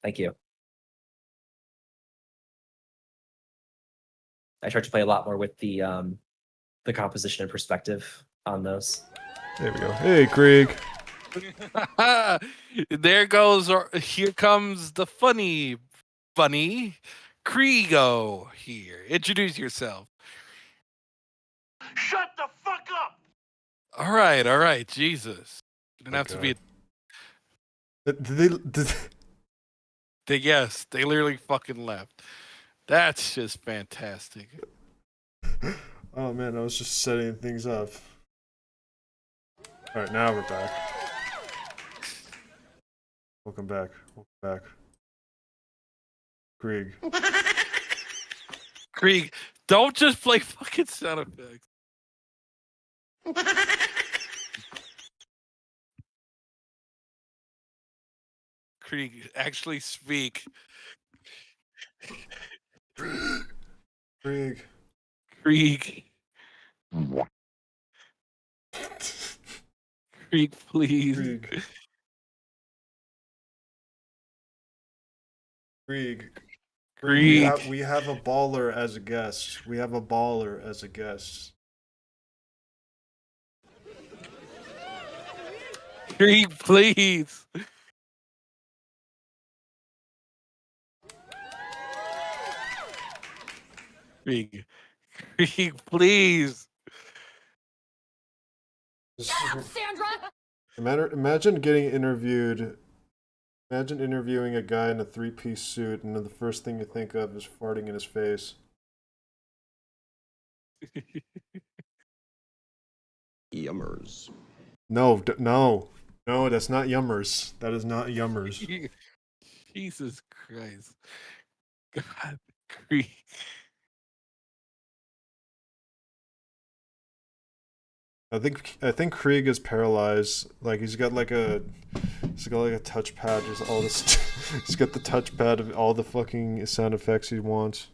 Thank you. I tried to play a lot more with the composition and perspective on those. There we go. Hey, Krieg. There goes, or here comes the funny bunny, Kriego here. Introduce yourself. Shut the fuck up! All right, Jesus. You don't have to be. Yes, they literally fucking left. That's just fantastic. Oh man, I was just setting things up. All right, now we're back. Welcome back. Krieg. Krieg, don't just play fucking sound effects. Krieg, actually speak. Krieg. Krieg, please. Krieg. Krieg. We have a baller as a guest. Krieg, please. Krieg, please. Sandra! Imagine getting interviewed. Imagine interviewing a guy in a three-piece suit, and the first thing you think of is farting in his face. Yummers. No, no. No, that's not yummers. That is not yummers. Jesus Christ. God. Krieg. I think Krieg is paralyzed. Like he's got like a touchpad. Just all this. He's got the touchpad of all the fucking sound effects he wants.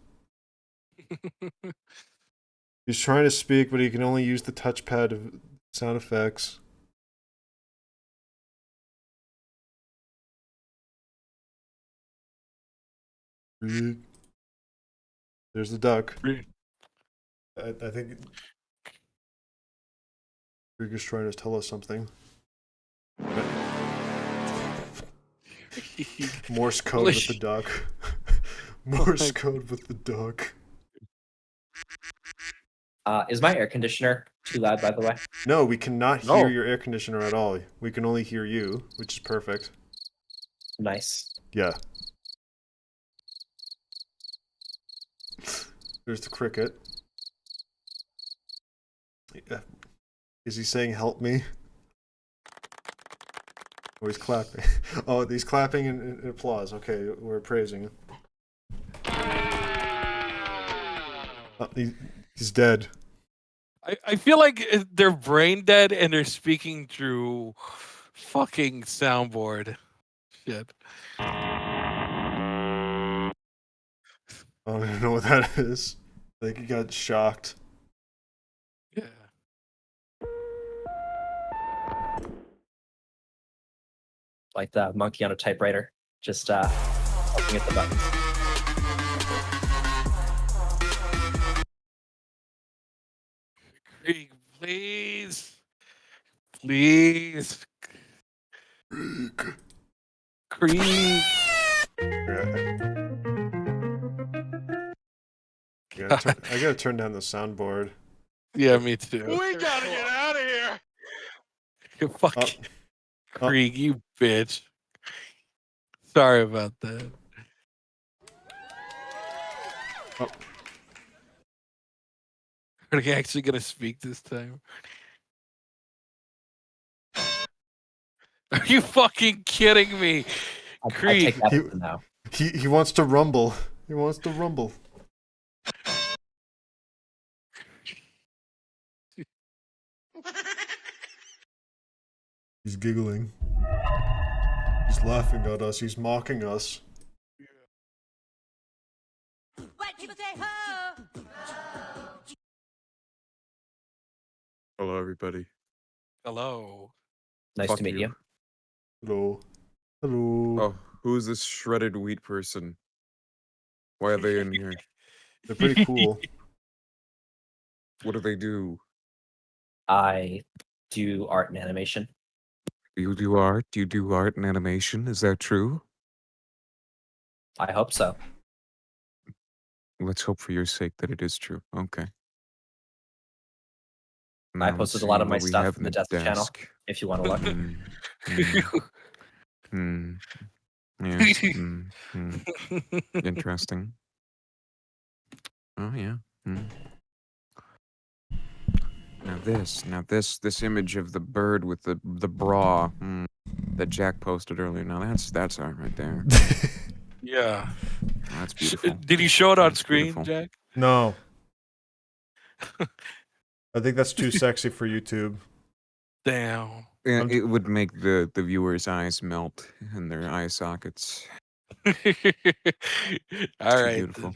He's trying to speak, but he can only use the touchpad of sound effects. Krieg. There's the duck. I think Krieg is trying to tell us something. Morse code with the duck. Morse code with the duck. Is my air conditioner too loud, by the way? No, we cannot No. hear your air conditioner at all. We can only hear you, which is perfect. Nice. Yeah. There's the cricket. Yeah. Is he saying help me? Oh, he's clapping. Oh, he's clapping in applause. Okay, we're praising him. Oh, he's dead. I feel like they're brain dead and they're speaking through fucking soundboard. Shit. I don't even know what that is. Like he got shocked. Yeah. Like the monkey on a typewriter, just looking at the buttons. Krieg, please. Please. Krieg. I gotta turn down the soundboard. Yeah, me too. We gotta get out of here. You fucking Krieg, you bitch. Sorry about that. Oh. Are they actually gonna speak this time? Are you fucking kidding me? I Krieg. take that as a no. He wants to rumble. He wants to rumble. He's giggling. He's laughing at us. He's mocking us. White people say ho. Hello, everybody. Hello. Nice Fuck to meet you. Hello. Hello. Oh, who is this shredded wheat person? Why are they in here? They're pretty cool. What do they do? I do art and animation. You do art? You do art and animation? Is that true? I hope so. Let's hope for your sake that it is true. Okay. I Now let's posted a lot see of my what we stuff have in the desk channel. If you want to look. Yes. Interesting. Oh yeah. Now this image of the bird with the bra that Jack posted earlier. Now that's art right there. Yeah. Oh, that's beautiful. Did he show it on That's screen, beautiful. Jack? No. I think that's too sexy for YouTube. Damn. Yeah, it would make the viewers' eyes melt in their eye sockets. All Too right. beautiful.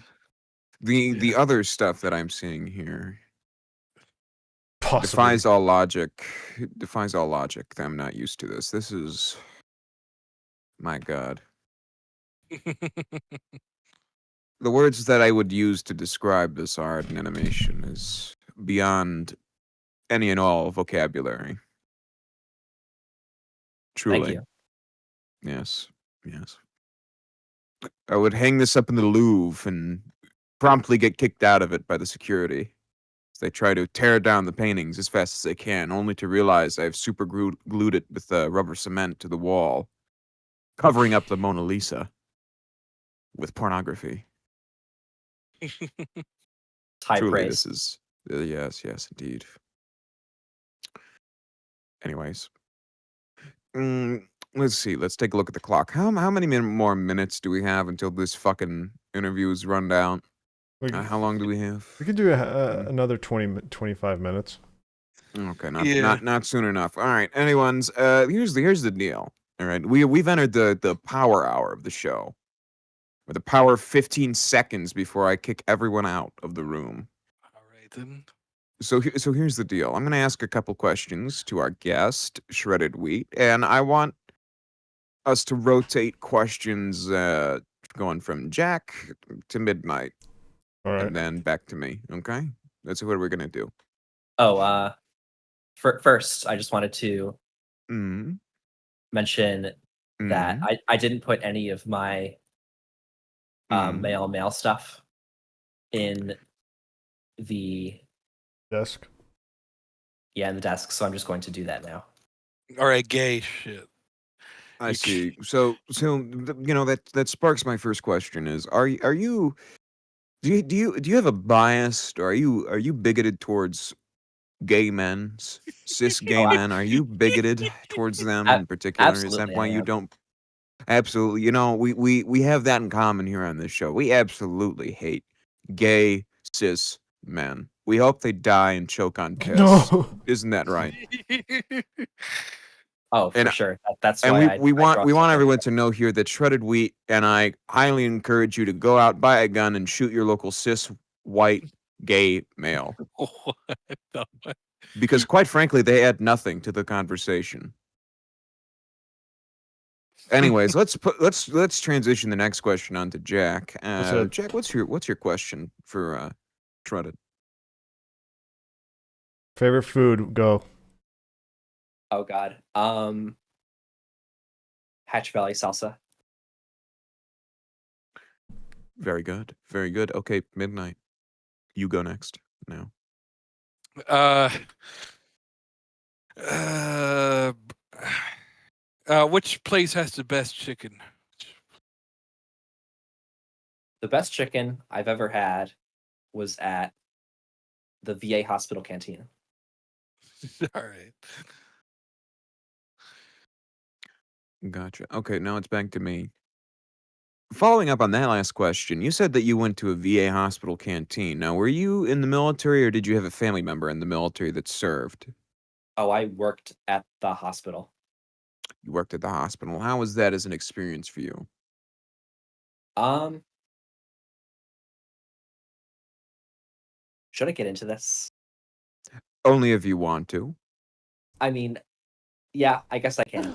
The other stuff that I'm seeing here Possibly. defies all logic. It defies all logic. I'm not used to this. This is my God. The words that I would use to describe this art and animation is beyond any and all vocabulary. Truly. Thank you. Yes. Yes. I would hang this up in the Louvre and promptly get kicked out of it by the security as they try to tear down the paintings as fast as they can, only to realize I've super glued it with rubber cement to the wall, covering up the Mona Lisa with pornography. High Truly, praise. this is yes, indeed. Anyways, Let's see. Let's take a look at the clock. How many more minutes do we have until this fucking interview is run down? We, How long do we have? we could do another 25 minutes. Okay, Yeah. not soon enough. All right. Anyone's here's the deal. All right. We've entered the power hour of the show. Or the power 15 seconds before I kick everyone out of the room. All right then. So here's the deal. I'm going to ask a couple questions to our guest, Shredded Wheat, and I want us to rotate questions going from Jack to Midnight All right. and then back to me, okay? That's what we're going to do. Oh, first, I just wanted to Mm. mention that I didn't put any of my mail stuff in the Desk. in the desk, so I'm just going to do that now. All right, gay shit. I You see. So that sparks my first question is are you do you have a bias, or are you bigoted towards gay men, cis gay Oh, men? Are you bigoted towards them a- in particular? Is that absolutely why I you am. don't? Absolutely. You know, we have that in common here on this show. We absolutely hate gay cis men. We hope they die and choke on piss. No. Isn't that right? Oh, for And sure. That's And why we I want dropped it. everyone to know here that Shredded Wheat and I highly encourage you to go out, buy a gun, and shoot your local cis white gay male. What the fuck? Because quite frankly, they add nothing to the conversation. Anyways, let's transition the next question on to Jack. it? Jack, what's your question for Shredded? Favorite food? Go. Oh God. Hatch Valley salsa. Very good, very good. Okay, Midnight, you go next now. Which place has the best chicken? The best chicken I've ever had was at the VA hospital canteen. All right. Gotcha. Okay, now it's back to me. Following up on that last question, you said that you went to a VA hospital canteen. Now, were you in the military, or did you have a family member in the military that served? Oh, I worked at the hospital. You worked at the hospital. How was that as an experience for you? Should I get into this? Only if you want to. I mean, yeah, I guess I can.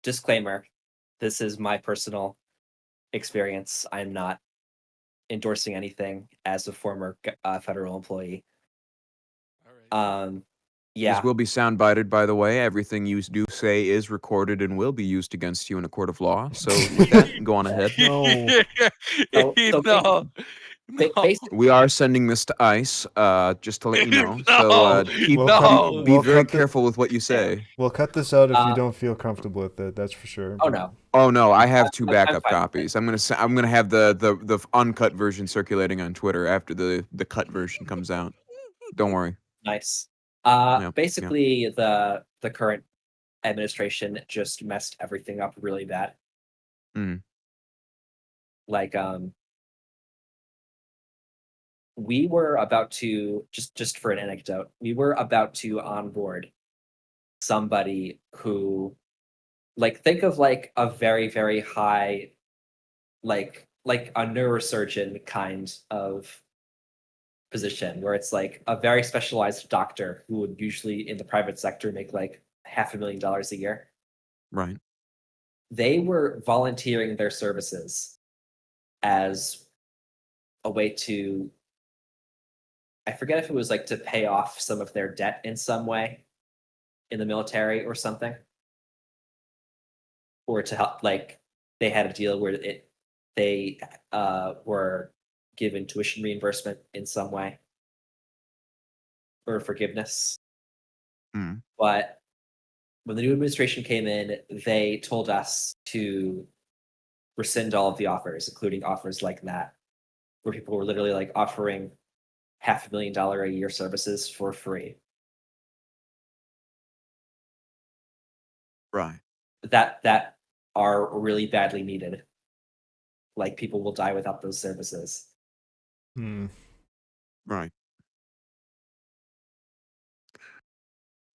Disclaimer: this is my personal experience. I'm not endorsing anything as a former federal employee. All right. Yeah. This will be soundbited, by the way. Everything you do say is recorded and will be used against you in a court of law. So, with that, go on ahead. No. So No. basically, We are sending this to ICE, just to let you know. So, No. keep, We'll be we'll very cut the- careful with what you say. We'll cut this out if you Uh, don't feel comfortable with it. That's for sure. oh no, Oh no, I have two I'm backup fine with it. copies. I'm gonna have the uncut version circulating on Twitter after the cut version comes out. Don't worry. Nice. Yeah, Basically, the current administration just messed everything up really bad. Mm. Like, we were about to just for an anecdote, we were about to onboard somebody who, like, think of like a very very high, like a neurosurgeon kind of position where it's like a very specialized doctor who would usually in the private sector make like $500,000 a year. Right. They were volunteering their services as a way to, I forget if it was like to pay off some of their debt in some way in the military or something, or to help, like they had a deal where they were given tuition reimbursement in some way or forgiveness. Mm. But when the new administration came in, they told us to rescind all of the offers, including offers like that, where people were literally like offering $500,000 a year services for free. Right. that are really badly needed. Like people will die without those services. Hmm. Right.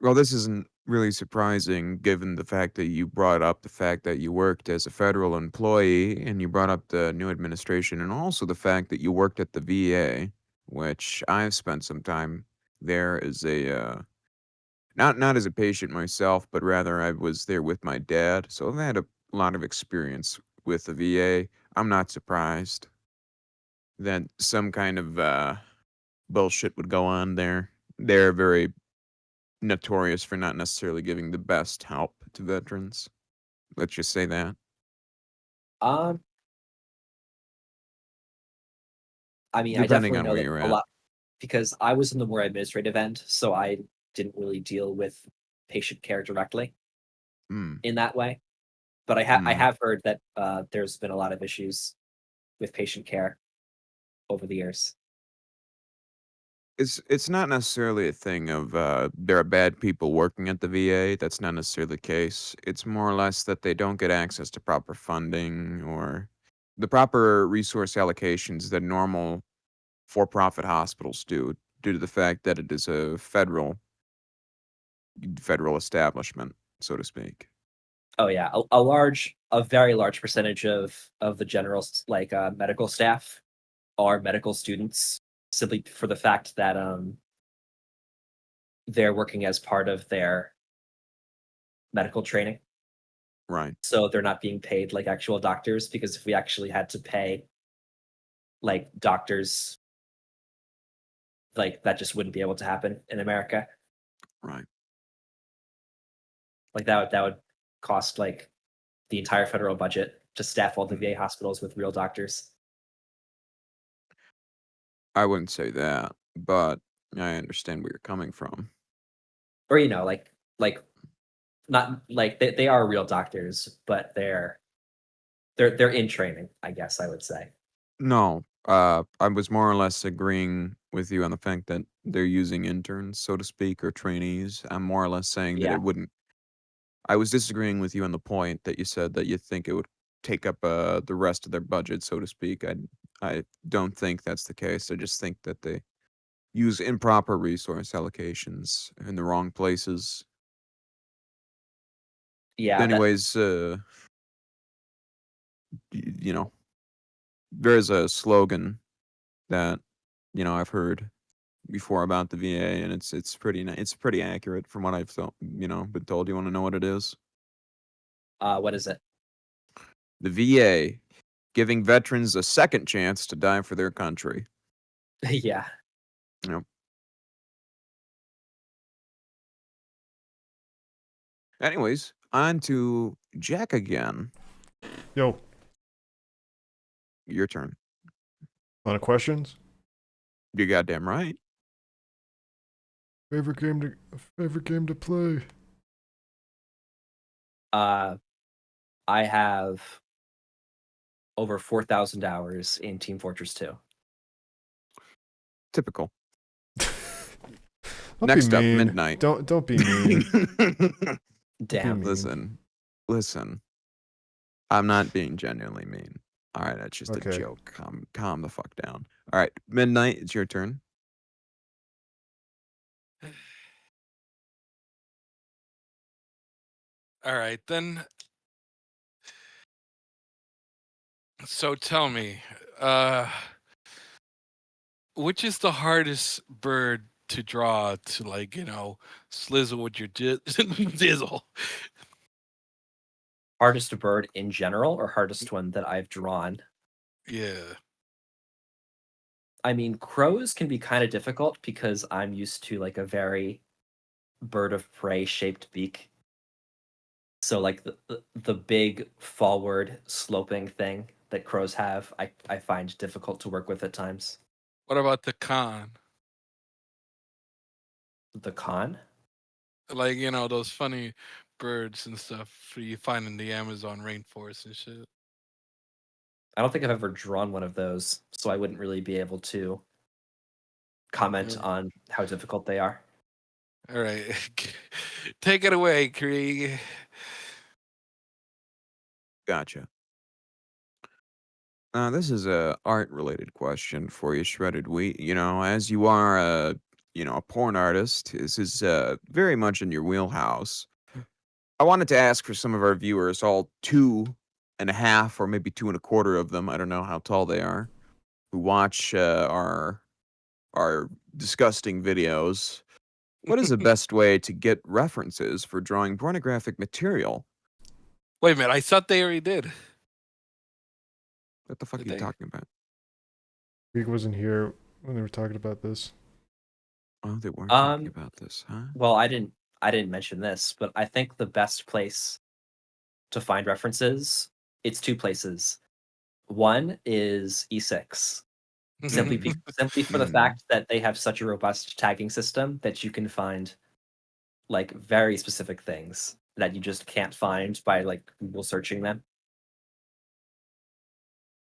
Well, this isn't really surprising given the fact that you brought up the fact that you worked as a federal employee and you brought up the new administration and also the fact that you worked at the VA, which I've spent some time there as a not as a patient myself, but rather I was there with my dad. So I've had a lot of experience with the VA. I'm not surprised that some kind of bullshit would go on there. They're very notorious for not necessarily giving the best help to veterans. Let's just say that. Um, I mean, I Depending definitely on know where that you're a at. lot because I was in the more administrative end, so I didn't really deal with patient care directly Mm, in that way. But I mm. have heard that there's been a lot of issues with patient care over the years. It's not necessarily a thing of there are bad people working at the VA. That's not necessarily the case. It's more or less that they don't get access to proper funding or the proper resource allocations that normal for-profit hospitals do, due to the fact that it is a federal establishment, so to speak. Oh yeah, a very large percentage of the general medical staff are medical students simply for the fact that they're working as part of their medical training. Right. So they're not being paid like actual doctors because if we actually had to pay like doctors, like that just wouldn't be able to happen in America. Right. Like that would cost like the entire federal budget to staff all the VA hospitals with real doctors. I wouldn't say that, but I understand where you're coming from. Or like not like they are real doctors, but they're in training, I guess I would say. No, I was more or less agreeing with you on the fact that they're using interns, so to speak, or trainees. I'm more or less saying that Yeah. it wouldn't. I was disagreeing with you on the point that you said that you think it would take up the rest of their budget, so to speak. I don't think that's the case. I just think that they use improper resource allocations in the wrong places. Yeah, that Anyways, you know, there's a slogan that I've heard before about the VA, and it's pretty accurate from what I've been told. You want to know what it is? what is it? The VA giving veterans a second chance to die for their country. Yeah. You know. Anyways, on to Jack again. Yo, Your turn. lot of questions. You goddamn right. Favorite game to play. I have over 4,000 hours in Team Fortress 2. Typical. Don't Next be up, mean. Midnight. Don't be mean. Damn. mean. Listen. I'm not being genuinely mean. All right, that's just Okay. a joke. Calm the fuck down. All right, Midnight, it's your turn. All right, then. So tell me, which is the hardest bird to draw to, like, slizzle with your dizzle? Hardest bird in general or hardest one that I've drawn? Yeah. I mean, crows can be kind of difficult because I'm used to like a very bird of prey shaped beak. So like the big forward sloping thing that crows have, I find difficult to work with at times. What about the con? The con? Like, those funny birds and stuff you find in the Amazon rainforest and shit. I don't think I've ever drawn one of those, so I wouldn't really be able to comment Yeah. on how difficult they are. All right. Take it away, Krieg. Gotcha. This is a art-related question for you, Shredded Wheat. As you are a porn artist, this is very much in your wheelhouse. I wanted to ask for some of our viewers, all 2.5 or maybe 2.25 of them, I don't know how tall they are, who watch our disgusting videos. What is the best way to get references for drawing pornographic material? Wait a minute, I thought they already did. What the fuck Did are you they? talking about? Rick wasn't here when they were talking about this. Oh, they weren't talking Um, about this, huh? well, I didn't mention this, but I think the best place to find references, it's two places. One is E6, simply for the Hmm. fact that they have such a robust tagging system that you can find like very specific things that you just can't find by like Google searching them.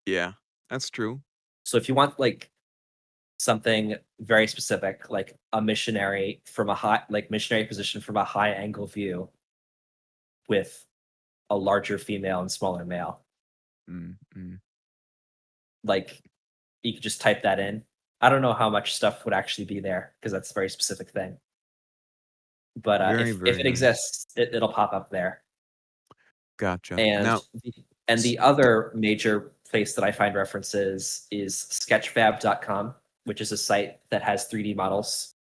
Yeah, that's true. So if you want like something very specific, like a missionary from a missionary position from a high angle view with a larger female and smaller male, Mm. like you could just type that in. I don't know how much stuff would actually be there because that's a very specific thing. But Very, if very it nice. exists, it'll pop up there. Gotcha. And Now, the other major place that I find references is sketchfab.com, which is a site that has 3D models.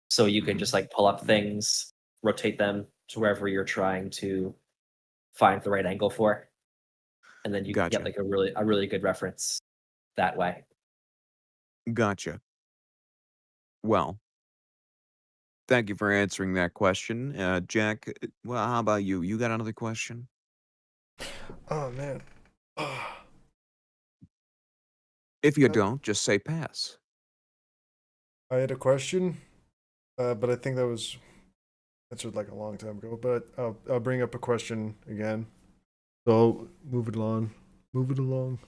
So you can just like pull up things, rotate them to wherever you're trying to find the right angle for. And then you can get Gotcha. like a really good reference that way. Gotcha. Well, thank you for answering that question. Jack, well, how about you? You got another question? Oh man. If you don't, just say pass. I had a question, but I think that was answered like a long time ago. But I'll bring up a question again. So move it along. Move it along.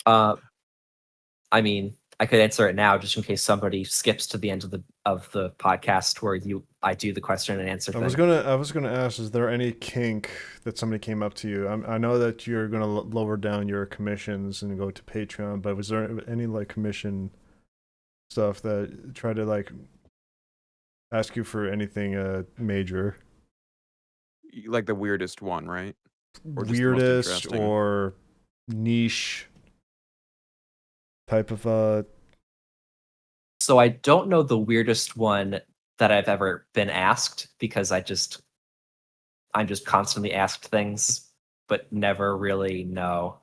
I mean, I could answer it now just in case somebody skips to the end of the podcast where I do the question and answer I thing. was gonna ask: is there any kink that somebody came up to you? I know that you're gonna lower down your commissions and go to Patreon, but was there any like commission stuff that try to like ask you for anything major, Like the weirdest one, right? Or just the most weirdest interesting? or niche type of So I don't know the weirdest one that I've ever been asked because I'm just constantly asked things, but never really know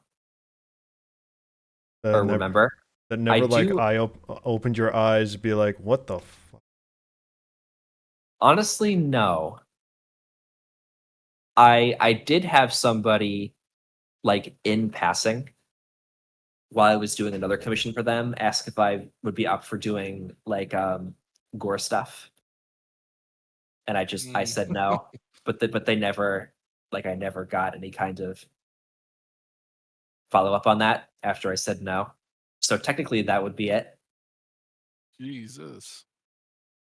or never, remember. that I never like do opened your eyes, be like, what the fuck? honestly no. I did have somebody like in passing while I was doing another commission for them ask if I would be up for doing like gore stuff. And I said no, but they never I never got any kind of follow up on that after I said no. So technically that would be it. Jesus.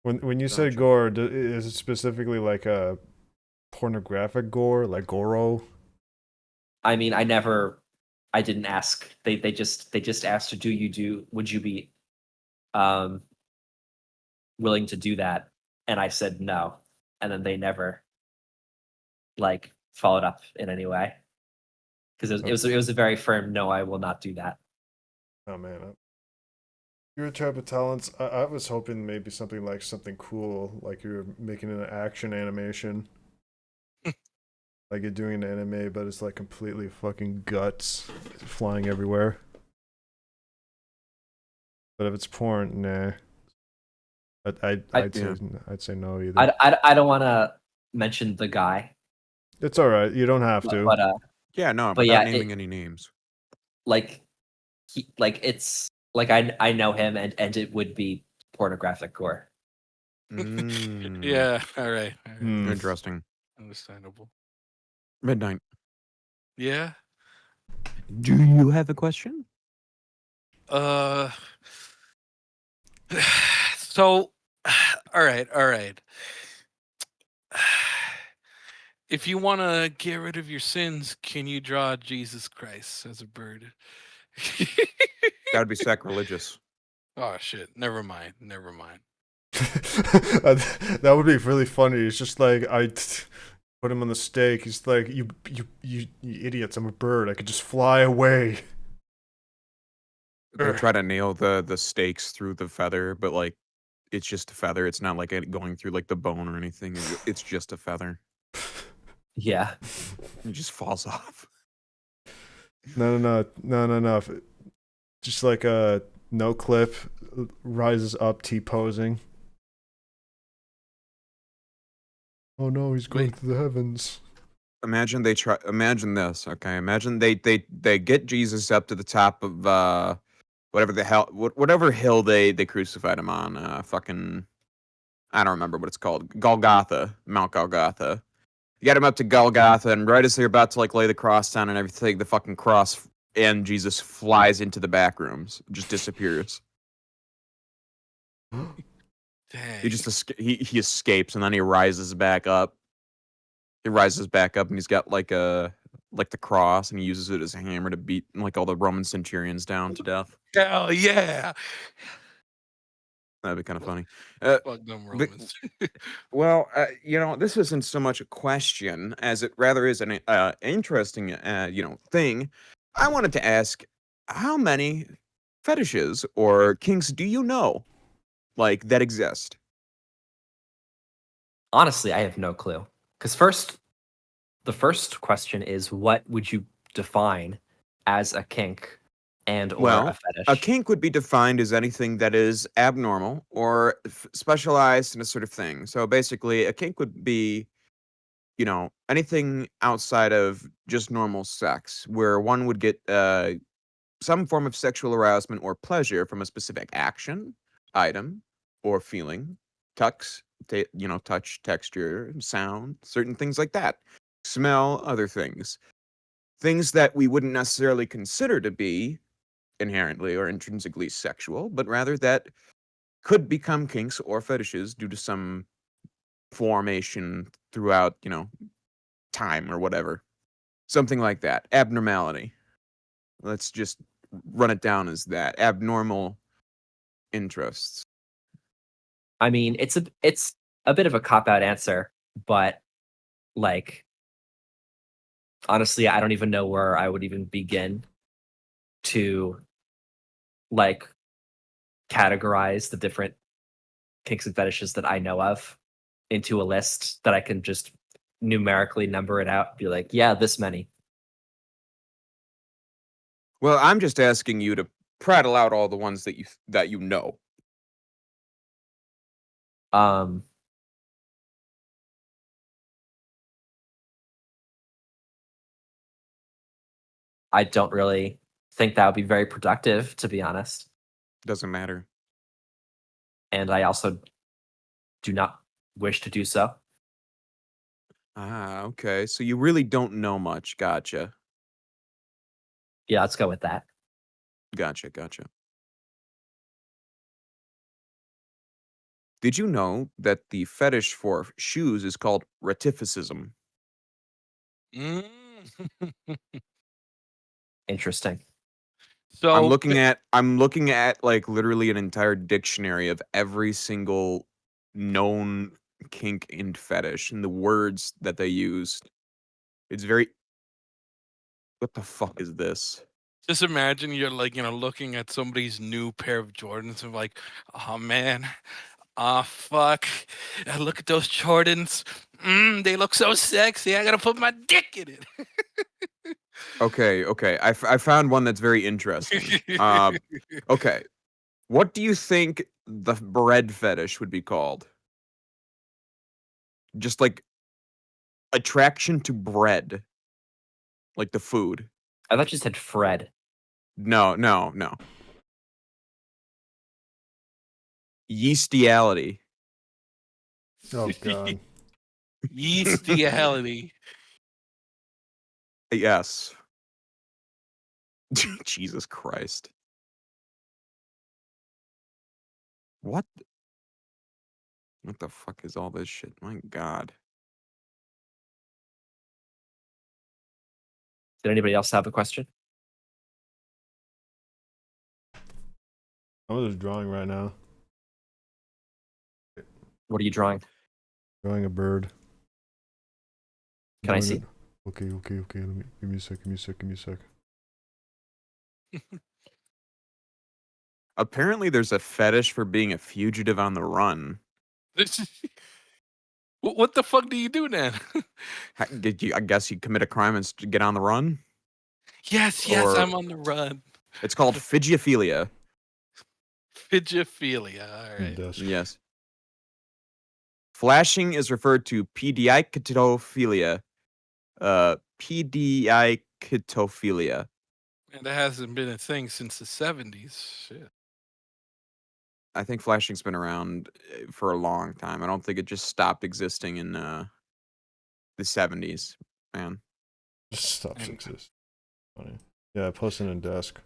When you say Gotcha. gore, is it specifically like a pornographic gore, like Goro? I mean, I didn't ask. They just asked, would you be willing to do that? And I said no. And then they never like followed up in any way. Because it was a very firm no, I will not do that. Oh man, your type of talents. I was hoping maybe something cool, like you're making an action animation, like you're doing an anime, but it's like completely fucking guts flying everywhere. But if it's porn, nah. Yeah. I'd say no either. I don't want to mention the guy, It's all right. You don't have to. but Yeah, no, but without yeah, naming any names. like it's like I know him and it would be pornographic gore. Mm, Yeah. All right. Hmm. Interesting. Understandable. Midnight. Yeah. Do you have a question? Uh. So, all right. If you want to get rid of your sins, can you draw Jesus Christ as a bird? That would be sacrilegious. Oh shit! Never mind. Never mind. That would be really funny. It's just like put him on the stake. He's like, you idiots! I'm a bird. I could just fly away. They'll try to nail the stakes through the feather, but like it's just a feather. It's not like it going through like the bone or anything. It's just a feather. Yeah. It just falls off. No. Just like a no clip rises up, T-posing. Oh no, he's going Wait. to the heavens. Imagine they try. Imagine this. Okay, imagine they get Jesus up to the top of whatever the hell, whatever hill they crucified him on. Fucking, I don't remember what it's called. Golgotha, Mount Golgotha. You get him up to Golgotha, and right as they're about to like lay the cross down and everything, the fucking cross and Jesus flies into the back rooms, just disappears. Dang. He just he escapes, and then he rises back up. He rises back up, and he's got like the cross, and he uses it as a hammer to beat like all the Roman centurions down to death. Hell yeah! That'd be kind of funny. Fuck them but- Romans. Well, this isn't so much a question as it rather is an interesting, thing. I wanted to ask, how many fetishes or kinks do you know, like, that exist? Honestly, I have no clue. Because the first question is, what would you define as a kink and or Well, a fetish? A kink would be defined as anything that is abnormal or specialized in a sort of thing. So basically, a kink would be, anything outside of just normal sex, where one would get some form of sexual arousement or pleasure from a specific action, item, or feeling, touch, texture, sound, certain things like that. Smell, other things. Things that we wouldn't necessarily consider to be inherently or intrinsically sexual, but rather that could become kinks or fetishes due to some formation throughout, time or whatever. Something like that. Abnormality. Let's just run it down as that. Abnormal interests. I mean, it's a bit of a cop out answer, but like honestly, I don't even know where I would even begin to like categorize the different kinks and fetishes that I know of into a list that I can just numerically number it out, be like, yeah, this many. Well, I'm just asking you to prattle out all the ones that you know. Um I don't really think that would be very productive, to be honest. Doesn't matter. And I also do not wish to do so. Ah, okay. So you really don't know much. Gotcha. Yeah, let's go with that. Gotcha. Did you know that the fetish for shoes is called retificism? Mm. Interesting. So I'm looking at like literally an entire dictionary of every single known kink and fetish and the words that they used. It's very what the fuck is this? just imagine you're like, looking at somebody's new pair of Jordans and like, oh man, oh fuck, look at those Jordans. They look so sexy. I gotta put my dick in it. Okay. I found one that's very interesting. Okay. What do you think the bread fetish would be called? Just like attraction to bread. Like the food. I thought you said Fred. No. Yeastiality. Oh god. Yeastiality. Yes. Jesus Christ. What? What the fuck is all this shit? My God. Did anybody else have a question? I'm just drawing right now. What are you drawing? Drawing a bird. Can I Drawing see? it. Okay. Give me a sec. Apparently, there's a fetish for being a fugitive on the run. What the fuck do you do then? I guess you commit a crime and get on the run. yes, Or- I'm on the run. It's called phigiophilia. Phigiophilia. All right. Desk. Yes. Flashing is referred to pediicotophilia. Pediicotophilia. And that hasn't been a thing since the 70s. Shit. I think flashing's been around for a long time. I don't think it just stopped existing in the 70s, man. Just stops And- existing. Funny. Yeah, posting in desk.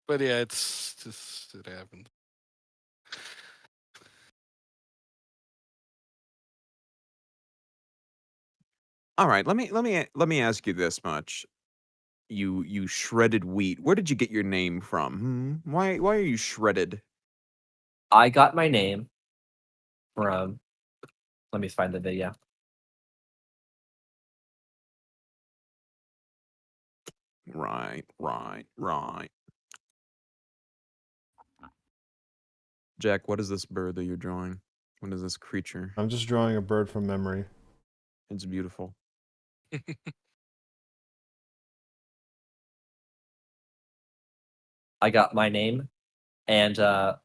But yeah, it's just it happened. All right, let me ask you this much. You shredded wheat. Where did you get your name from? Why are you shredded? I got my name from. Let me find the video. Right. Jack, what is this bird that you're drawing? What is this creature? I'm just drawing a bird from memory. It's beautiful. I got my name and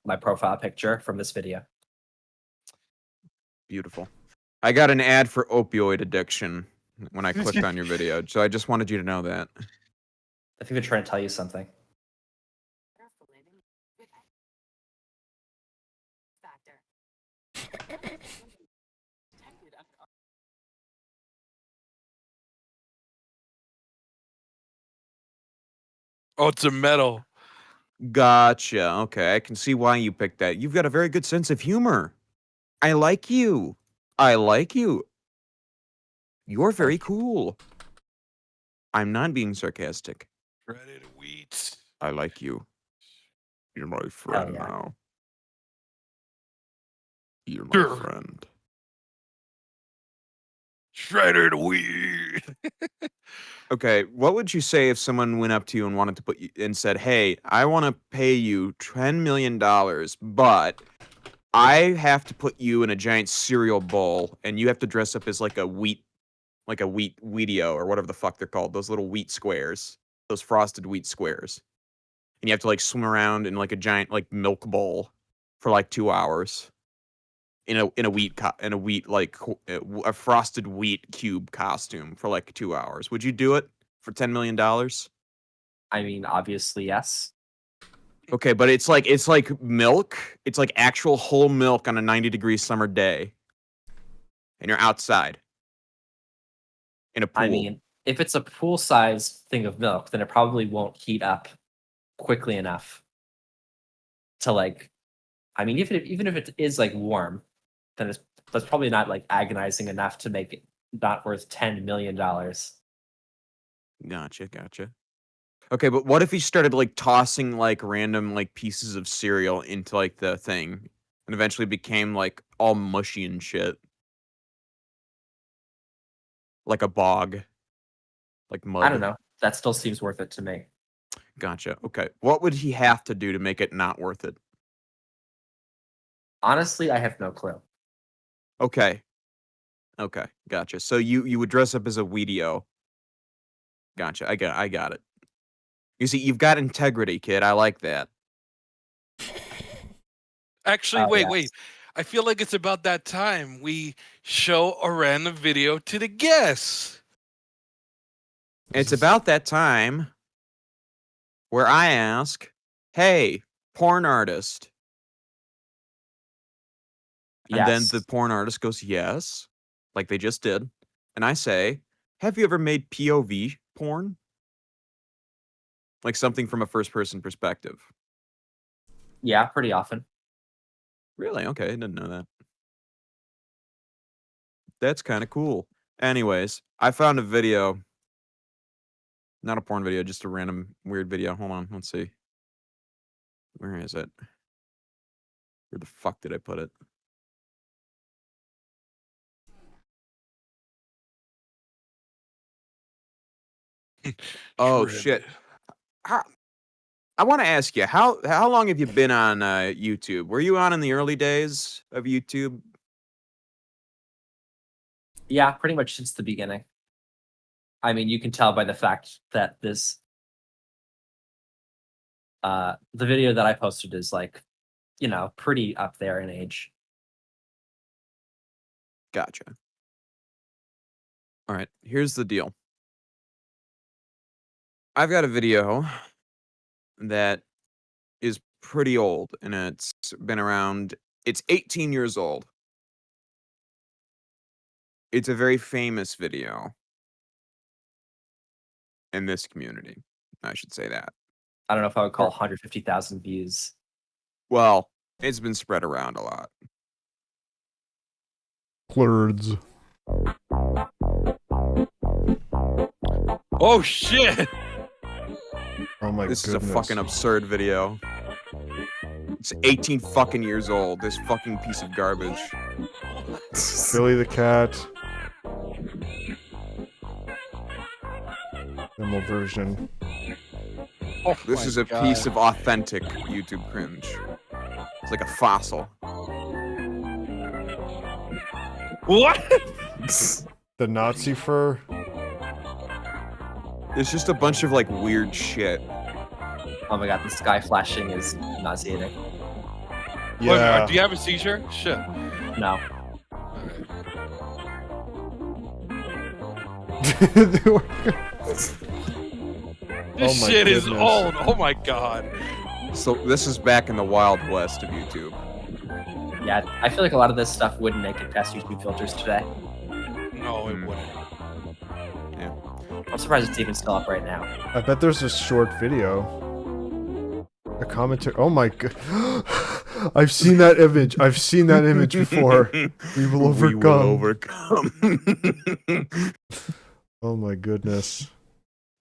my profile picture from this video. Beautiful. I got an ad for opioid addiction when I clicked on your video, so I just wanted you to know that. I think they're trying to tell you something. Oh, it's a medal. Gotcha. Okay, I can see why you picked that. You've got a very good sense of humor. I like you. You're very cool. I'm not being sarcastic. Shredded wheat. I like you. You're my friend yeah. now. You're my Sure. friend. Shredded wheat. Okay, what would you say if someone went up to you and wanted to put you and said, "Hey, I want to pay you $10 million, but I have to put you in a giant cereal bowl, and you have to dress up as like a Wheatio or whatever the fuck they're called, those little wheat squares, those frosted wheat squares, and you have to like swim around in like a giant like milk bowl for like 2 hours in a frosted wheat cube costume for like 2 hours. Would you do it for $10 million? I mean, obviously, yes. Okay, but it's like milk. It's like actual whole milk on a 90-degree summer day, and you're outside in a pool. I mean, if it's a pool-sized thing of milk, then it probably won't heat up quickly enough to like. I mean, even if it is like warm, then that's probably not like agonizing enough to make it not worth $10 million. Gotcha. Okay, but what if he started like tossing like random like pieces of cereal into like the thing, and eventually became like all mushy and shit, like a bog, like mud? I don't know. That still seems worth it to me. Gotcha. Okay, what would he have to do to make it not worth it? Honestly, I have no clue. Okay, gotcha. So you would dress up as a Wheatio. Gotcha. I got it. You see, you've got integrity, kid. I like that. Actually, Oh, wait. yes. I feel like it's about that time we show a random video to the guests. It's about that time where I ask, "Hey, porn artist," and then Yes. the porn artist goes, "Yes," like they just did, and I say, "Have you ever made POV porn?" Like something from a first-person perspective. Yeah, pretty often. Really? Okay, I didn't know that. That's kind of cool. Anyways, I found a video Not a porn video, just a random weird video. Hold on, let's see. Where is it? Where the fuck did I put it? Oh Shred. shit! How, I want to ask you how long have you been on YouTube? Were you on in the early days of YouTube? Yeah, pretty much since the beginning. I mean, you can tell by the fact that this the video that I posted is like, you know, pretty up there in age. Gotcha. All right, here's the deal. I've got a video that is pretty old, and it's been around. It's 18 years old. It's a very famous video in this community. I should say that. I don't know if I would call 150,000 views. Well, it's been spread around a lot. Plurds. Oh shit! Oh my This goodness. is a fucking absurd video. It's 18 fucking years old. This fucking piece of garbage. Billy the cat. Demo version. Oh This my is a God. piece of authentic YouTube cringe. It's like a fossil. What? The Nazi fur. It's just a bunch of like weird shit. Oh my god, the sky flashing is nauseating. Yeah. Do you have a seizure? Shit. No. This Oh my shit is goodness. old. Oh my god. So this is back in the Wild West of YouTube. Yeah, I feel like a lot of this stuff wouldn't make it past YouTube filters today. No, it wouldn't. Yeah. I'm surprised it's even still up right now. I bet there's a short video. A commentary. Oh my god. I've seen that image. I've seen that image before. We will overcome. Oh my goodness.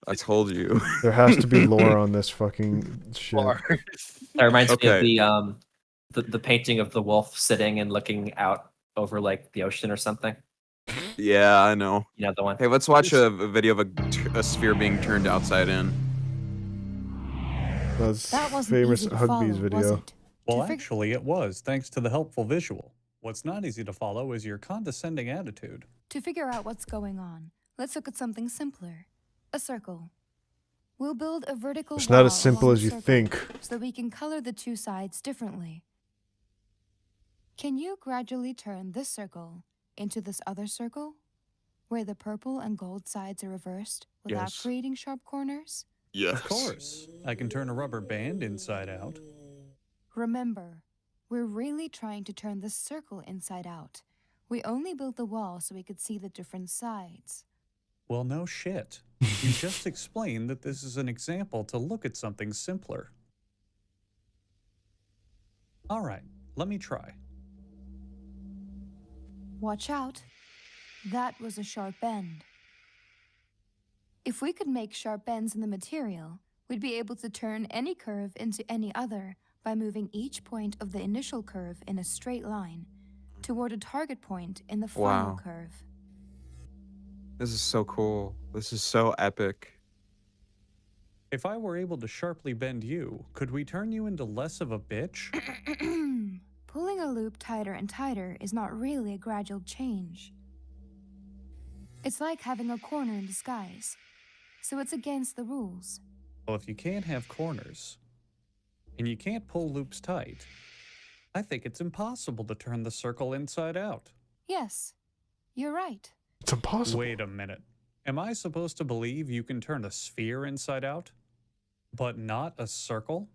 I told you. There has to be lore on this fucking shit. That reminds me Okay. of the painting of the wolf sitting and looking out over like the ocean or something. Yeah, I know. You know the one. Hey, let's watch a video of a sphere being turned outside in. That's That wasn't famous easy to Hugbees follow, was video. it? Well, To fig- actually, it was, thanks to the helpful visual. What's not easy to follow is your condescending attitude. To figure out what's going on, let's look at something simpler. A circle. We'll build a vertical It's not wall as simple along as the you circle think. so that we can color the two sides differently. Can you gradually turn this circle into this other circle, where the purple and gold sides are reversed without Yes. creating sharp corners? Yes. Of course. I can turn a rubber band inside out. Remember, we're really trying to turn this circle inside out. We only built the wall so we could see the different sides. Well, no shit. You just explained that this is an example to look at something simpler. All right, let me try. Watch out. That was a sharp bend. If we could make sharp bends in the material, we'd be able to turn any curve into any other by moving each point of the initial curve in a straight line toward a target point in the final Wow. curve. This is so cool. This is so epic. If I were able to sharply bend you, could we turn you into less of a bitch? Pulling a loop tighter and tighter is not really a gradual change. It's like having a corner in disguise, so it's against the rules. Well, if you can't have corners, and you can't pull loops tight, I think it's impossible to turn the circle inside out. Yes, you're right. It's impossible. Wait a minute. Am I supposed to believe you can turn a sphere inside out, but not a circle?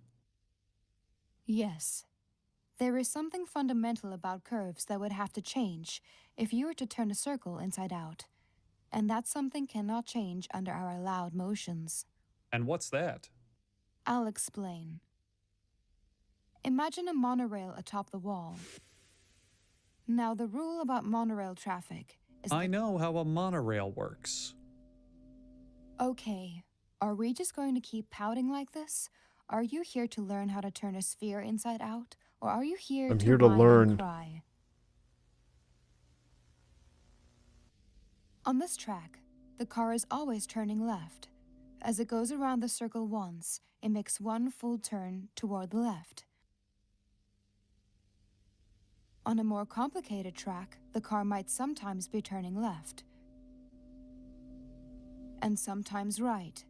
Yes. There is something fundamental about curves that would have to change if you were to turn a circle inside out. And that something cannot change under our allowed motions. And what's that? I'll explain. Imagine a monorail atop the wall. Now, the rule about monorail traffic is I know how a monorail works. okay, Are we just going to keep pouting like this? Are you here to learn how to turn a sphere inside out? Or are you here I'm to here to whine learn. and cry? On this track, the car is always turning left. As it goes around the circle once, it makes one full turn toward the left. On a more complicated track, the car might sometimes be turning left, and sometimes right.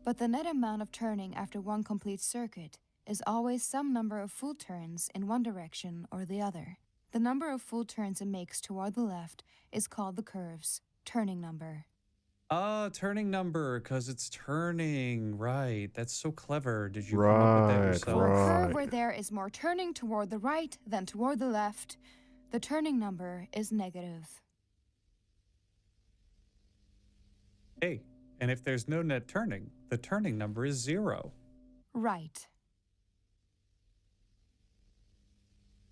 But the net amount of turning after one complete circuit is always some number of full turns in one direction or the other. The number of full turns it makes toward the left is called the curve's turning number. Turning number, because it's turning. Right. That's so clever. Did you come up with that Right, yourself? For a curve right. where there is more turning toward the right than toward the left, the turning number is negative. Hey, and if there's no net turning, the turning number is 0. Right.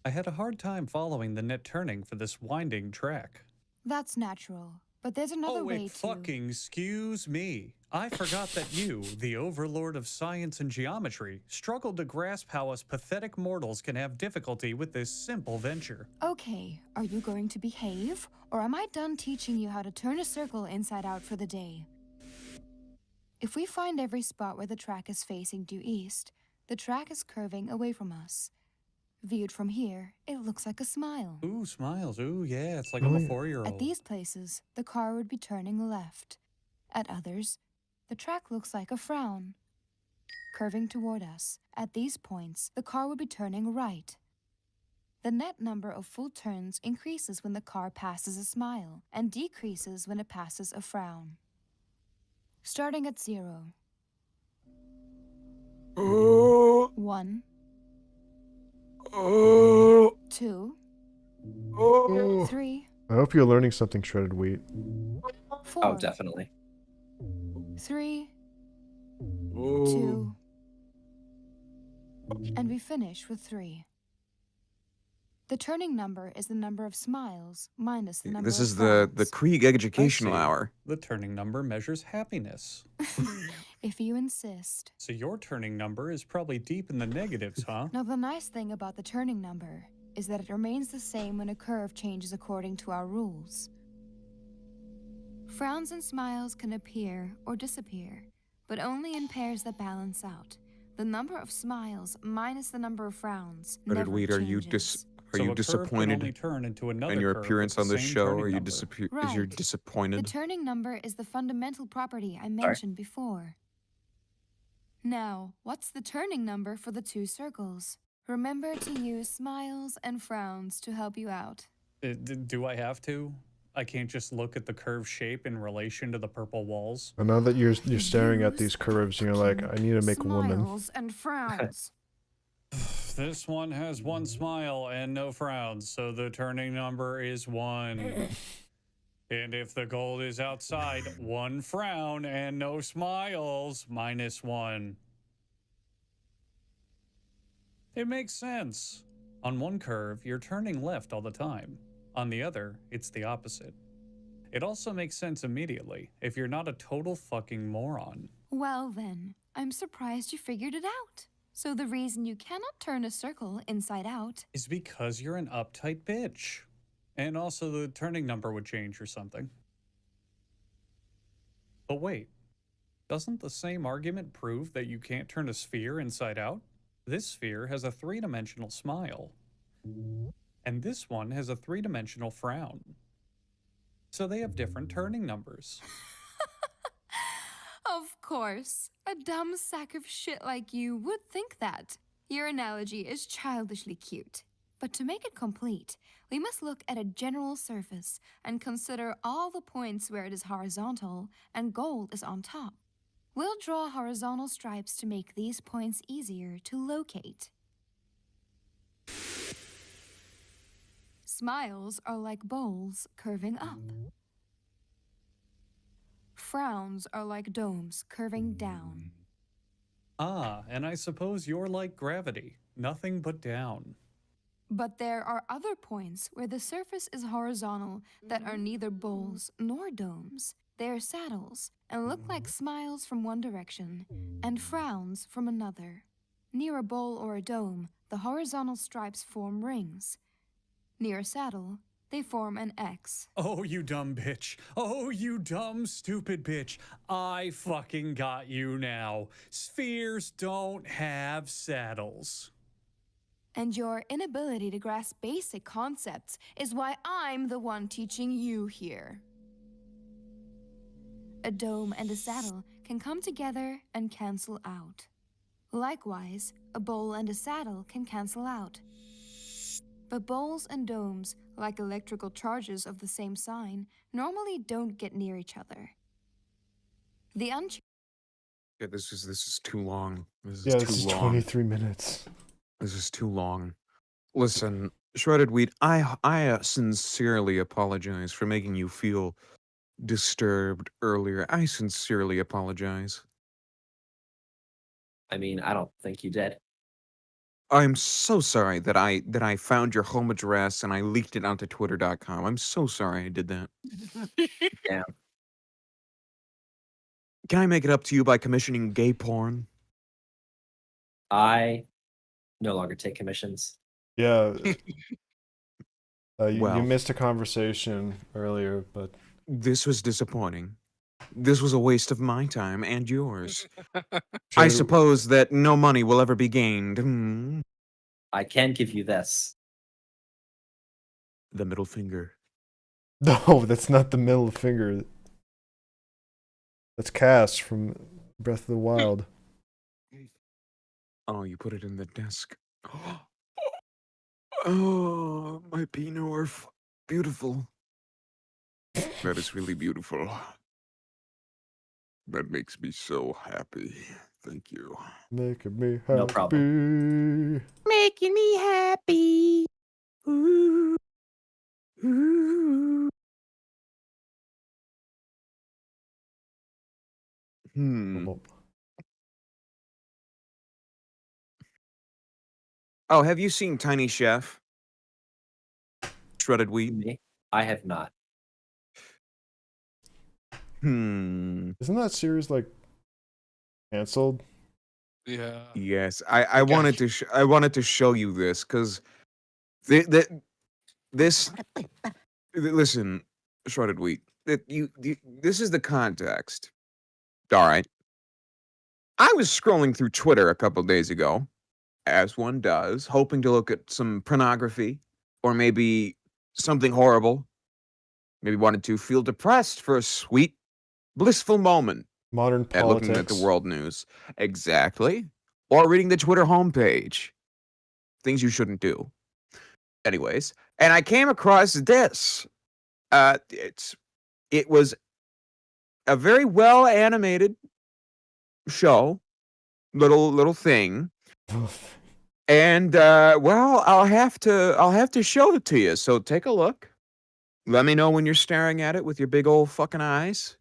I had a hard time following the net turning for this winding track. That's natural. But there's another Oh, way wait, to... fucking excuse me. I forgot that you, the overlord of science and geometry, struggled to grasp how us pathetic mortals can have difficulty with this simple venture. Okay, are you going to behave? Or am I done teaching you how to turn a circle inside out for the day? If we find every spot where the track is facing due east, the track is curving away from us. Viewed from here, it looks like a smile. Ooh, smiles. Ooh, yeah, it's like Oh, I'm a yeah. 4-year-old. At these places, the car would be turning left. At others, the track looks like a frown, curving toward us. At these points, the car would be turning right. The net number of full turns increases when the car passes a smile and decreases when it passes a frown. Starting at 0. 1, 2, 3, I hope you're learning something, shredded wheat. 4. Oh, definitely. 3, 2, and we finish with 3. The turning number is the number of smiles minus the number This of is the frowns. Krieg educational I see. hour. The turning number measures happiness. If you insist. So your turning number is probably deep in the negatives, huh? Now, the nice thing about the turning number is that it remains the same when a curve changes according to our rules. Frowns and smiles can appear or disappear, but only in pairs that balance out. The number of smiles minus the number of frowns Shredded never wheat, changes. are So you a curve can only disappointed turn into another in your curve with appearance the on this same show? turning Are you number. is you're Right. The disappointed? turning number is the fundamental property I mentioned before. Now, what's the turning number for the two circles? Remember to use smiles and frowns to help you out. Do I have to? I can't just look at the curve shape in relation to the purple walls. And now that you're staring at Use these curves, you're like, I need to make a woman. smiles and frowns. This one has 1 smile and no frowns, so the turning number is 1. And if the gold is outside, 1 frown and no smiles, -1. It makes sense. On one curve, you're turning left all the time. On the other, it's the opposite. It also makes sense immediately if you're not a total fucking moron. Well then, I'm surprised you figured it out. So the reason you cannot turn a circle inside out Is because you're an uptight bitch. And also the turning number would change or something. But wait, doesn't the same argument prove that you can't turn a sphere inside out? This sphere has a 3-dimensional smile. And this one has a 3-dimensional frown. So they have different turning numbers. Of course, a dumb sack of shit like you would think that. Your analogy is childishly cute. But to make it complete, we must look at a general surface and consider all the points where it is horizontal and gold is on top. We'll draw horizontal stripes to make these points easier to locate. Smiles are like bowls curving up. Frowns are like domes curving down. Ah, and I suppose you're like gravity, nothing but down. But there are other points where the surface is horizontal that are neither bowls nor domes. They're saddles and look like smiles from one direction and frowns from another. Near a bowl or a dome, the horizontal stripes form rings. Near a saddle, they form an X. Oh, you dumb bitch. Oh, you dumb, stupid bitch. I fucking got you now. Spheres don't have saddles. And your inability to grasp basic concepts is why I'm the one teaching you here. A dome and a saddle can come together and cancel out. Likewise, a bowl and a saddle can cancel out. But bowls and domes, like electrical charges of the same sign, normally don't get near each other. The Yeah, this is too long. This is Yeah, too this is long. 23 minutes. This is too long. Listen, Shredded Wheat, I sincerely apologize for making you feel disturbed earlier. I sincerely apologize. I mean, I don't think you did. I'm so sorry that I found your home address and I leaked it onto twitter.com. I'm so sorry I did that. Damn. Can I make it up to you by commissioning gay porn? I no longer take commissions. Yeah. You Well. missed a conversation earlier, but This was disappointing. This was a waste of my time and yours. I Shredded- suppose that no money will ever be gained. I can give you this. The middle finger. No, that's not the middle finger. That's Cass from Breath of the Wild. Oh, you put it in the desk. Oh, my Pinot. Beautiful. That is really beautiful. That makes me so happy. Thank you. Making me happy. No problem. Making me happy. Ooh. Ooh. Oh, Oh, have you seen Tiny Chef? Shredded Wheat? Me? I have not. Isn't that series like canceled? Yeah. Yes, I Okay. wanted to I wanted to show you this because this listen, Shredded Wheat. That this is the context. All right. I was scrolling through Twitter a couple days ago, as one does, hoping to look at some pornography or maybe something horrible. Maybe wanted to feel depressed for a sweet, blissful moment Modern at looking at the politics. world news. Exactly. Or reading the Twitter homepage. Things you shouldn't do. Anyways, and I came across this. It was a very well animated show, little thing. And well, I'll have to show it to you. So take a look. Let me know when you're staring at it with your big old fucking eyes,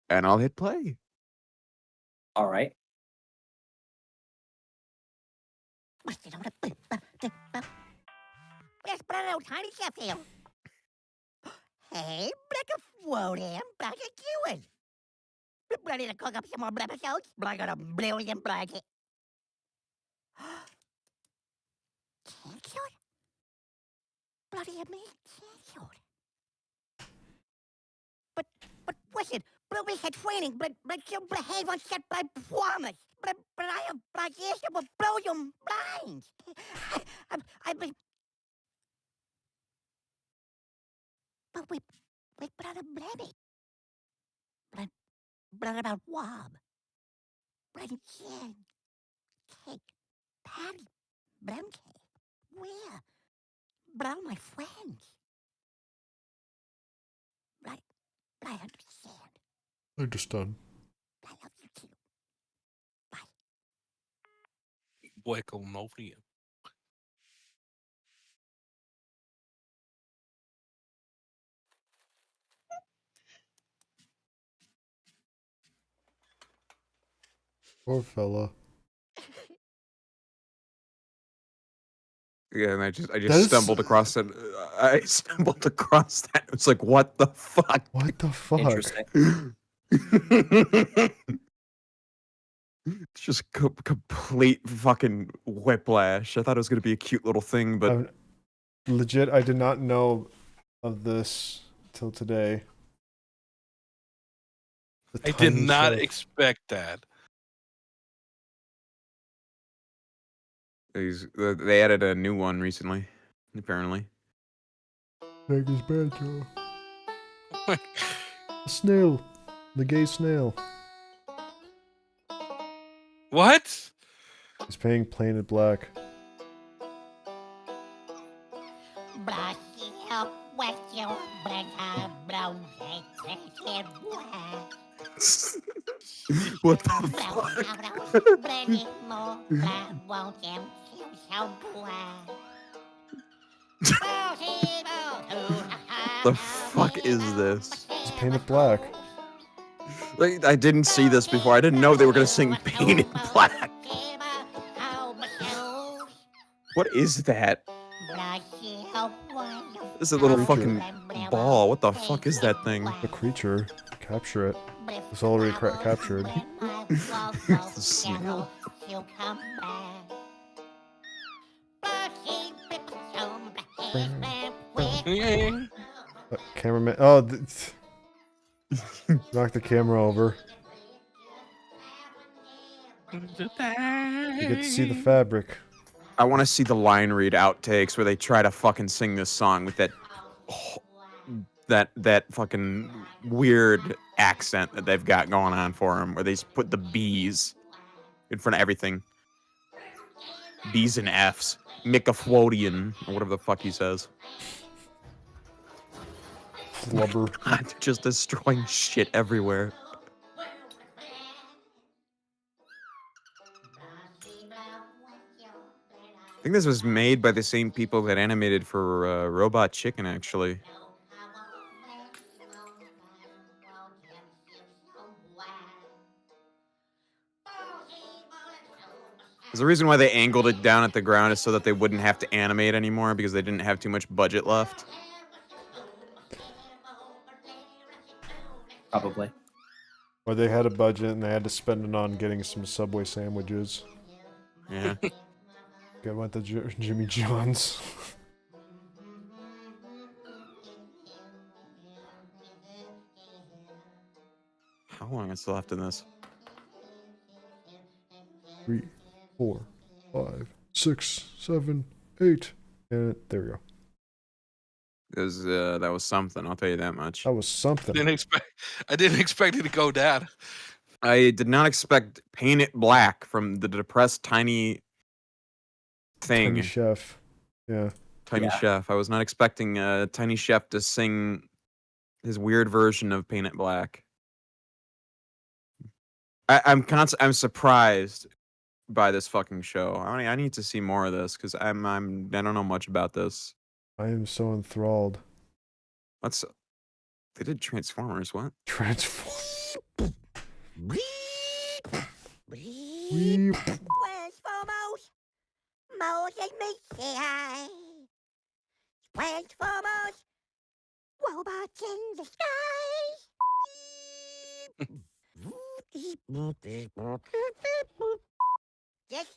and I'll hit play. All right. Where's brother Tiny Chef here? Hey, Black of Wodan, Black of Kewan. Ready to cook up some more episodes? Black of a brilliant blanket. Canceled? Bloody me canceled. But listen, but we had training, but you behave on set by promise. But I have like this will blow your mind. I've been. But we brought a baby. But about Wob. But Jen. Cake. Patty. Bemke. Where? But all my friends. But I understand. Understand. I love you too. Hueco Novia. Poor fella. Yeah, and I just That is- stumbled across it. I stumbled across that. It's like, what the fuck? What the fuck? Interesting. It's just complete fucking whiplash. I thought it was gonna be a cute little thing, but Legit, I did not know of this till today. The I did tiny not chef. expect that. they added a new one recently, apparently. Take his banjo. The snail. The gay snail. What? He's paying Painted Black. Brush your wet your black eyebrows and take it wet. What the Brown fuck? eyebrows, blending more black, won't them feel so black? The fuck is this? It's Painted Black. Like, I didn't see this before. I didn't know they were gonna sing Painted Black. What is that? This is a little Creature. fucking ball. What the fuck is that thing? The creature. Capture it. It's already captured. The snail. Yeah. Cameraman. Oh, knock the camera over. You get to see the fabric. I want to see the line read outtakes where they try to fucking sing this song with that fucking weird accent that they've got going on for them, where they just put the B's in front of everything. B's and F's. Micaflodian, or whatever the fuck he says. Flubber. God, they're just destroying shit everywhere. I think this was made by the same people that animated for Robot Chicken, actually. The reason why they angled it down at the ground is so that they wouldn't have to animate anymore because they didn't have too much budget left. Probably. Or they had a budget and they had to spend it on getting some Subway sandwiches. Yeah. Get went to Jimmy John's. How long is left in this? 3, 4, 5, 6, 7, 8. And there we go. That was something, I'll tell you that much. That was something. I didn't expect it to go down. I did not expect Paint It Black from the depressed Tiny Thing. Tiny Chef. Yeah. Tiny Yeah. Chef. I was not expecting Tiny Chef to sing his weird version of Paint It Black. I'm surprised by this fucking show. I need to see more of this because I don't know much about this. I am so enthralled. They did Transformers. What? Transform. Transformers, Mose and me say hi. Transformers, robots in the sky. This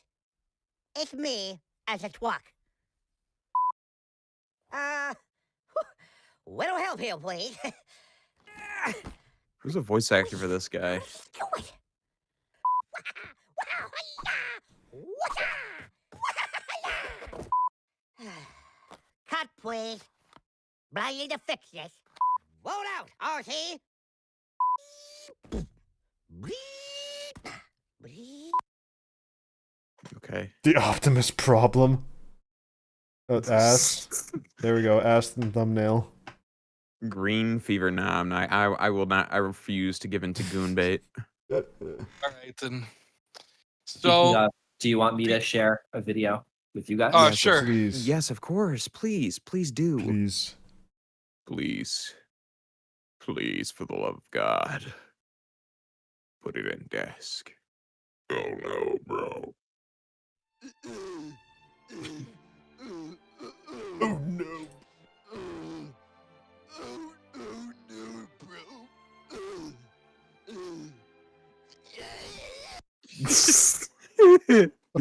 is me as a twuck. Little help here, please. Who's a voice actor for this guy? Do it. Cut, please. I need to fix this. Roll out, RC. Okay. The Optimus problem. Ass. There we go. Ass and thumbnail. Green fever. Nah, I'm not. I will not. I refuse to give in to goon bait. All right then. Speaking So of, do you want me to share a video with you guys? Yes, sure. Please. Yes, of course. Please do. Please. Please, for the love of God, put it in desk. Oh no, bro. Oh no.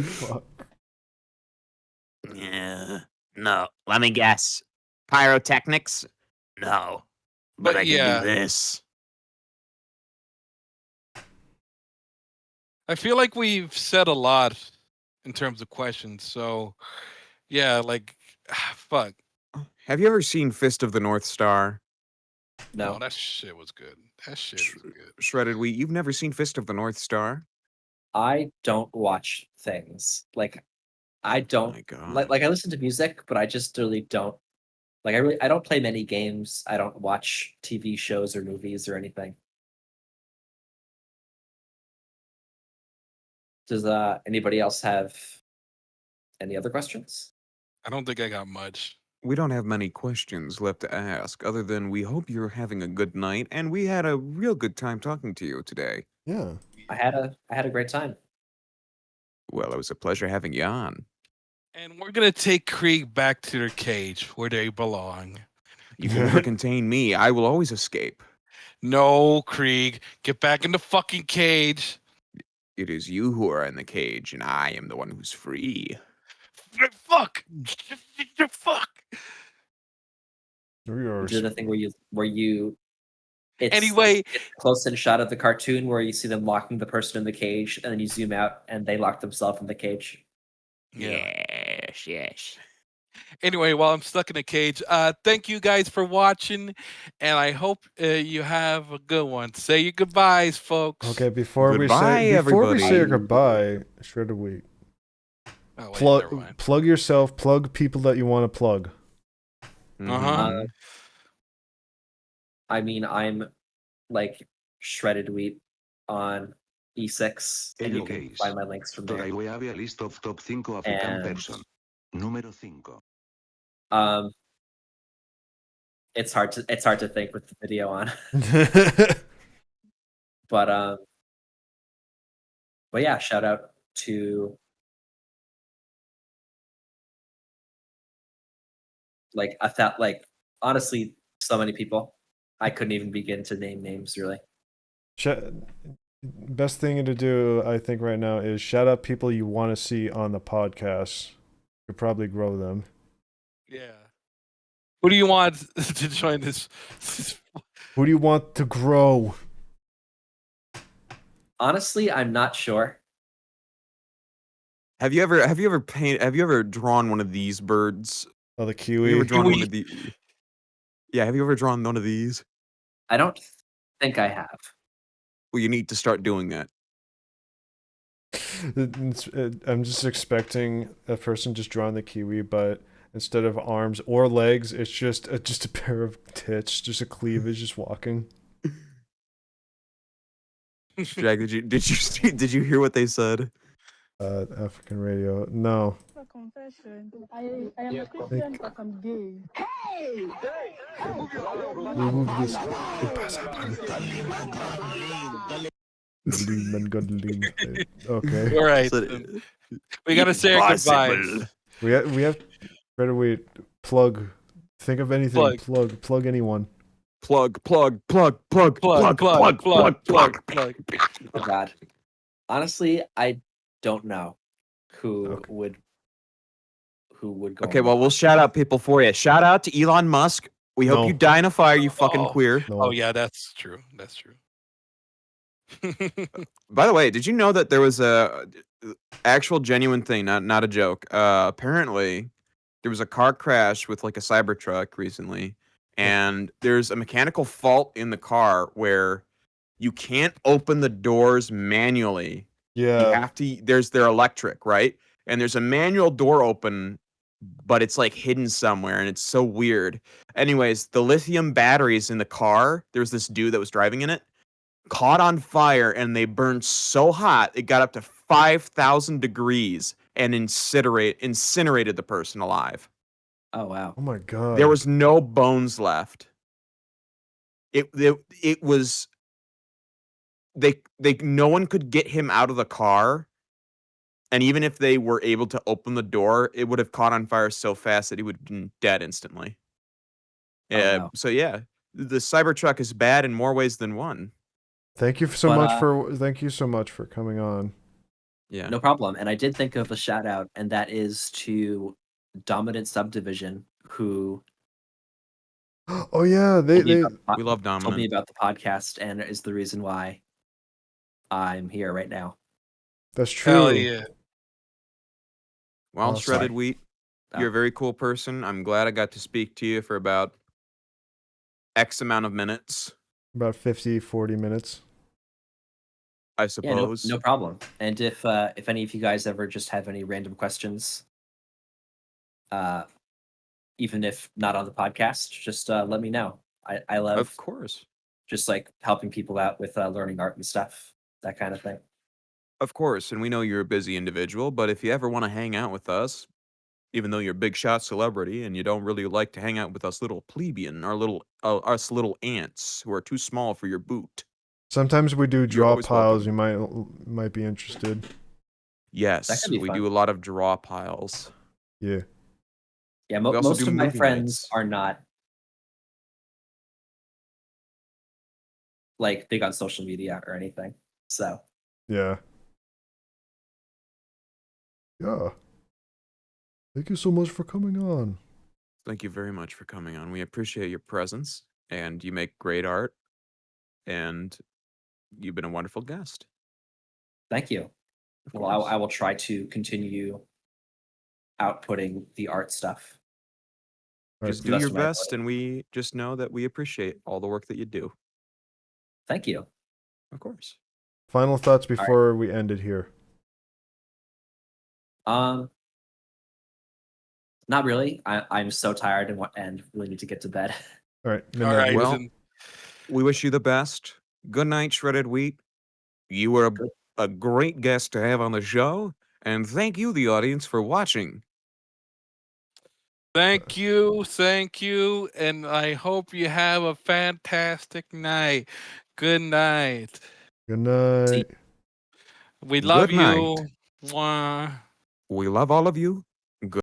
Fuck. Yeah. No. Let me guess. Pyrotechnics? No. But But I can do yeah, this. I feel like we've said a lot in terms of questions. So yeah, like fuck. Have you ever seen Fist of the North Star? No, No. that shit was good. That shit Sh- was good. Shredded Wheat, you've never seen Fist of the North Star? I don't watch things. Like I Oh don't my god. like I listen to music, but I just really don't like I don't play many games. I don't watch TV shows or movies or anything. Does anybody else have any other questions? I don't think I got much. We don't have many questions left to ask, other than we hope you're having a good night, and we had a real good time talking to you today. Yeah. I had a great time. Well, it was a pleasure having you on. And we're gonna take Krieg back to their cage where they belong. You can never contain me. I will always escape. No, Krieg, get back in the fucking cage. It is you who are in the cage, and I am the one who's free. Fuck. Fuck. We are Do the thing where you it's Anyway, it's a close-in shot of the cartoon where you see them locking the person in the cage, and then you zoom out and they lock themselves in the cage. yeah. Yes, yes. Anyway, while I'm stuck in a cage, thank you guys for watching, and I hope you have a good one. Say your goodbyes, folks. Okay, before we Goodbye, say everybody. our goodbye, Shredded Wheat. Oh, wait, never mind. Plug yourself, plug people that you want to plug. Uh-huh. Mhm. I mean, I'm like Shredded Wheat on E6, and you can find my links from there. Today we have a list of top 5 African And person. Número 5. it's hard to think with the video on. But yeah, shout out to honestly, so many people. I couldn't even begin to name names really. Best thing to do, I think, right now is shout out people you want to see on the podcast. You could probably grow them. Yeah. Who do you want to join this? Who do you want to grow? Honestly, I'm not sure. Have you ever drawn one of these birds? Oh, the Have you ever kiwi. drawn one of these? Yeah, have you ever drawn one of these? I don't think I have. Well, you need to start doing that. I'm just expecting a person just drawing the kiwi, but instead of arms or legs, it's just a pair of tits, just a cleavage, just walking. Jack, did you hear what they said? African radio. No. A confession. I am a Christian, but I'm gay. Remove this. Okay. All right. So- We gotta say our goodbyes. Impossible. We have better wait. Plug. Think of anything. Plug anyone. Plug. Plug. Oh God. Honestly, I don't know who would go. Okay, on well, the we'll shout out people for you. Shout out to Elon Musk. We hope No. you die in a fire, you fucking Oh. queer. No. Oh yeah, that's true. That's true. By the way, did you know that there was a actual genuine thing, not a joke? Apparently, there was a car crash with like a Cybertruck recently, and there's a mechanical fault in the car where you can't open the doors manually. You Yeah. have to. They're electric, right? And there's a manual door open, but it's like hidden somewhere, and it's so weird. Anyways, the lithium batteries in the car. There was this dude that was driving in it. Caught on fire, and they burned so hot it got up to 5,000 degrees and incinerated the person alive. Oh wow. Oh my god. There was no bones left. It was they no one could get him out of the car, And even if they were able to open the door, it would have caught on fire so fast that he would have been dead instantly. no. So yeah, the Cybertruck is bad in more ways than one. Thank you so But, much for coming on. Yeah. No problem. And I did think of a shout out, and that is to Dominant Subdivision, who Oh yeah, told me they about the We love told me Dominant. about the podcast and is the reason why I'm here right now. that's true. Hell yeah. Well, Oh, Shredded sorry. Wheat, you're a very cool person. I'm glad I got to speak to you for about X amount of minutes, About 50, 40 minutes. I Yeah, suppose. no problem. And if any of you guys ever just have any random questions, even if not on the podcast, just let me know. I love Of course. just like helping people out with learning art and stuff, that kind of thing. Of course. And we know you're a busy individual, but if you ever want to hang out with us, even though you're a big shot celebrity and you don't really like to hang out with us little plebeian, us little ants who are too small for your boot. Sometimes we do You're draw always piles. welcome. You might be interested. Yes, be we fun. do a lot of draw piles. Yeah. Yeah, We also most do of my movie friends nights. are not like big on social media or anything. So Yeah. Yeah. Thank you so much for coming on. Thank you very much for coming on. We appreciate your presence, and you make great art, and you've been a wonderful guest. thank you. Of Well, course. I will try to continue outputting the art stuff. All right. Just the do best your of my best, ability. and we just know that we appreciate all the work that you do. Thank you. Of course. Final thoughts before we end it here. Not really. I'm so tired and really need to get to bed. All right. All Midnight. right. Well, then. we wish you the best. Good night, Shredded Wheat. You were Good. a great guest to have on the show, and thank you, the audience, for watching. Thank you, and I hope you have a fantastic night. Good night. Good night. We love Good night. you. Mwah. We love all of you.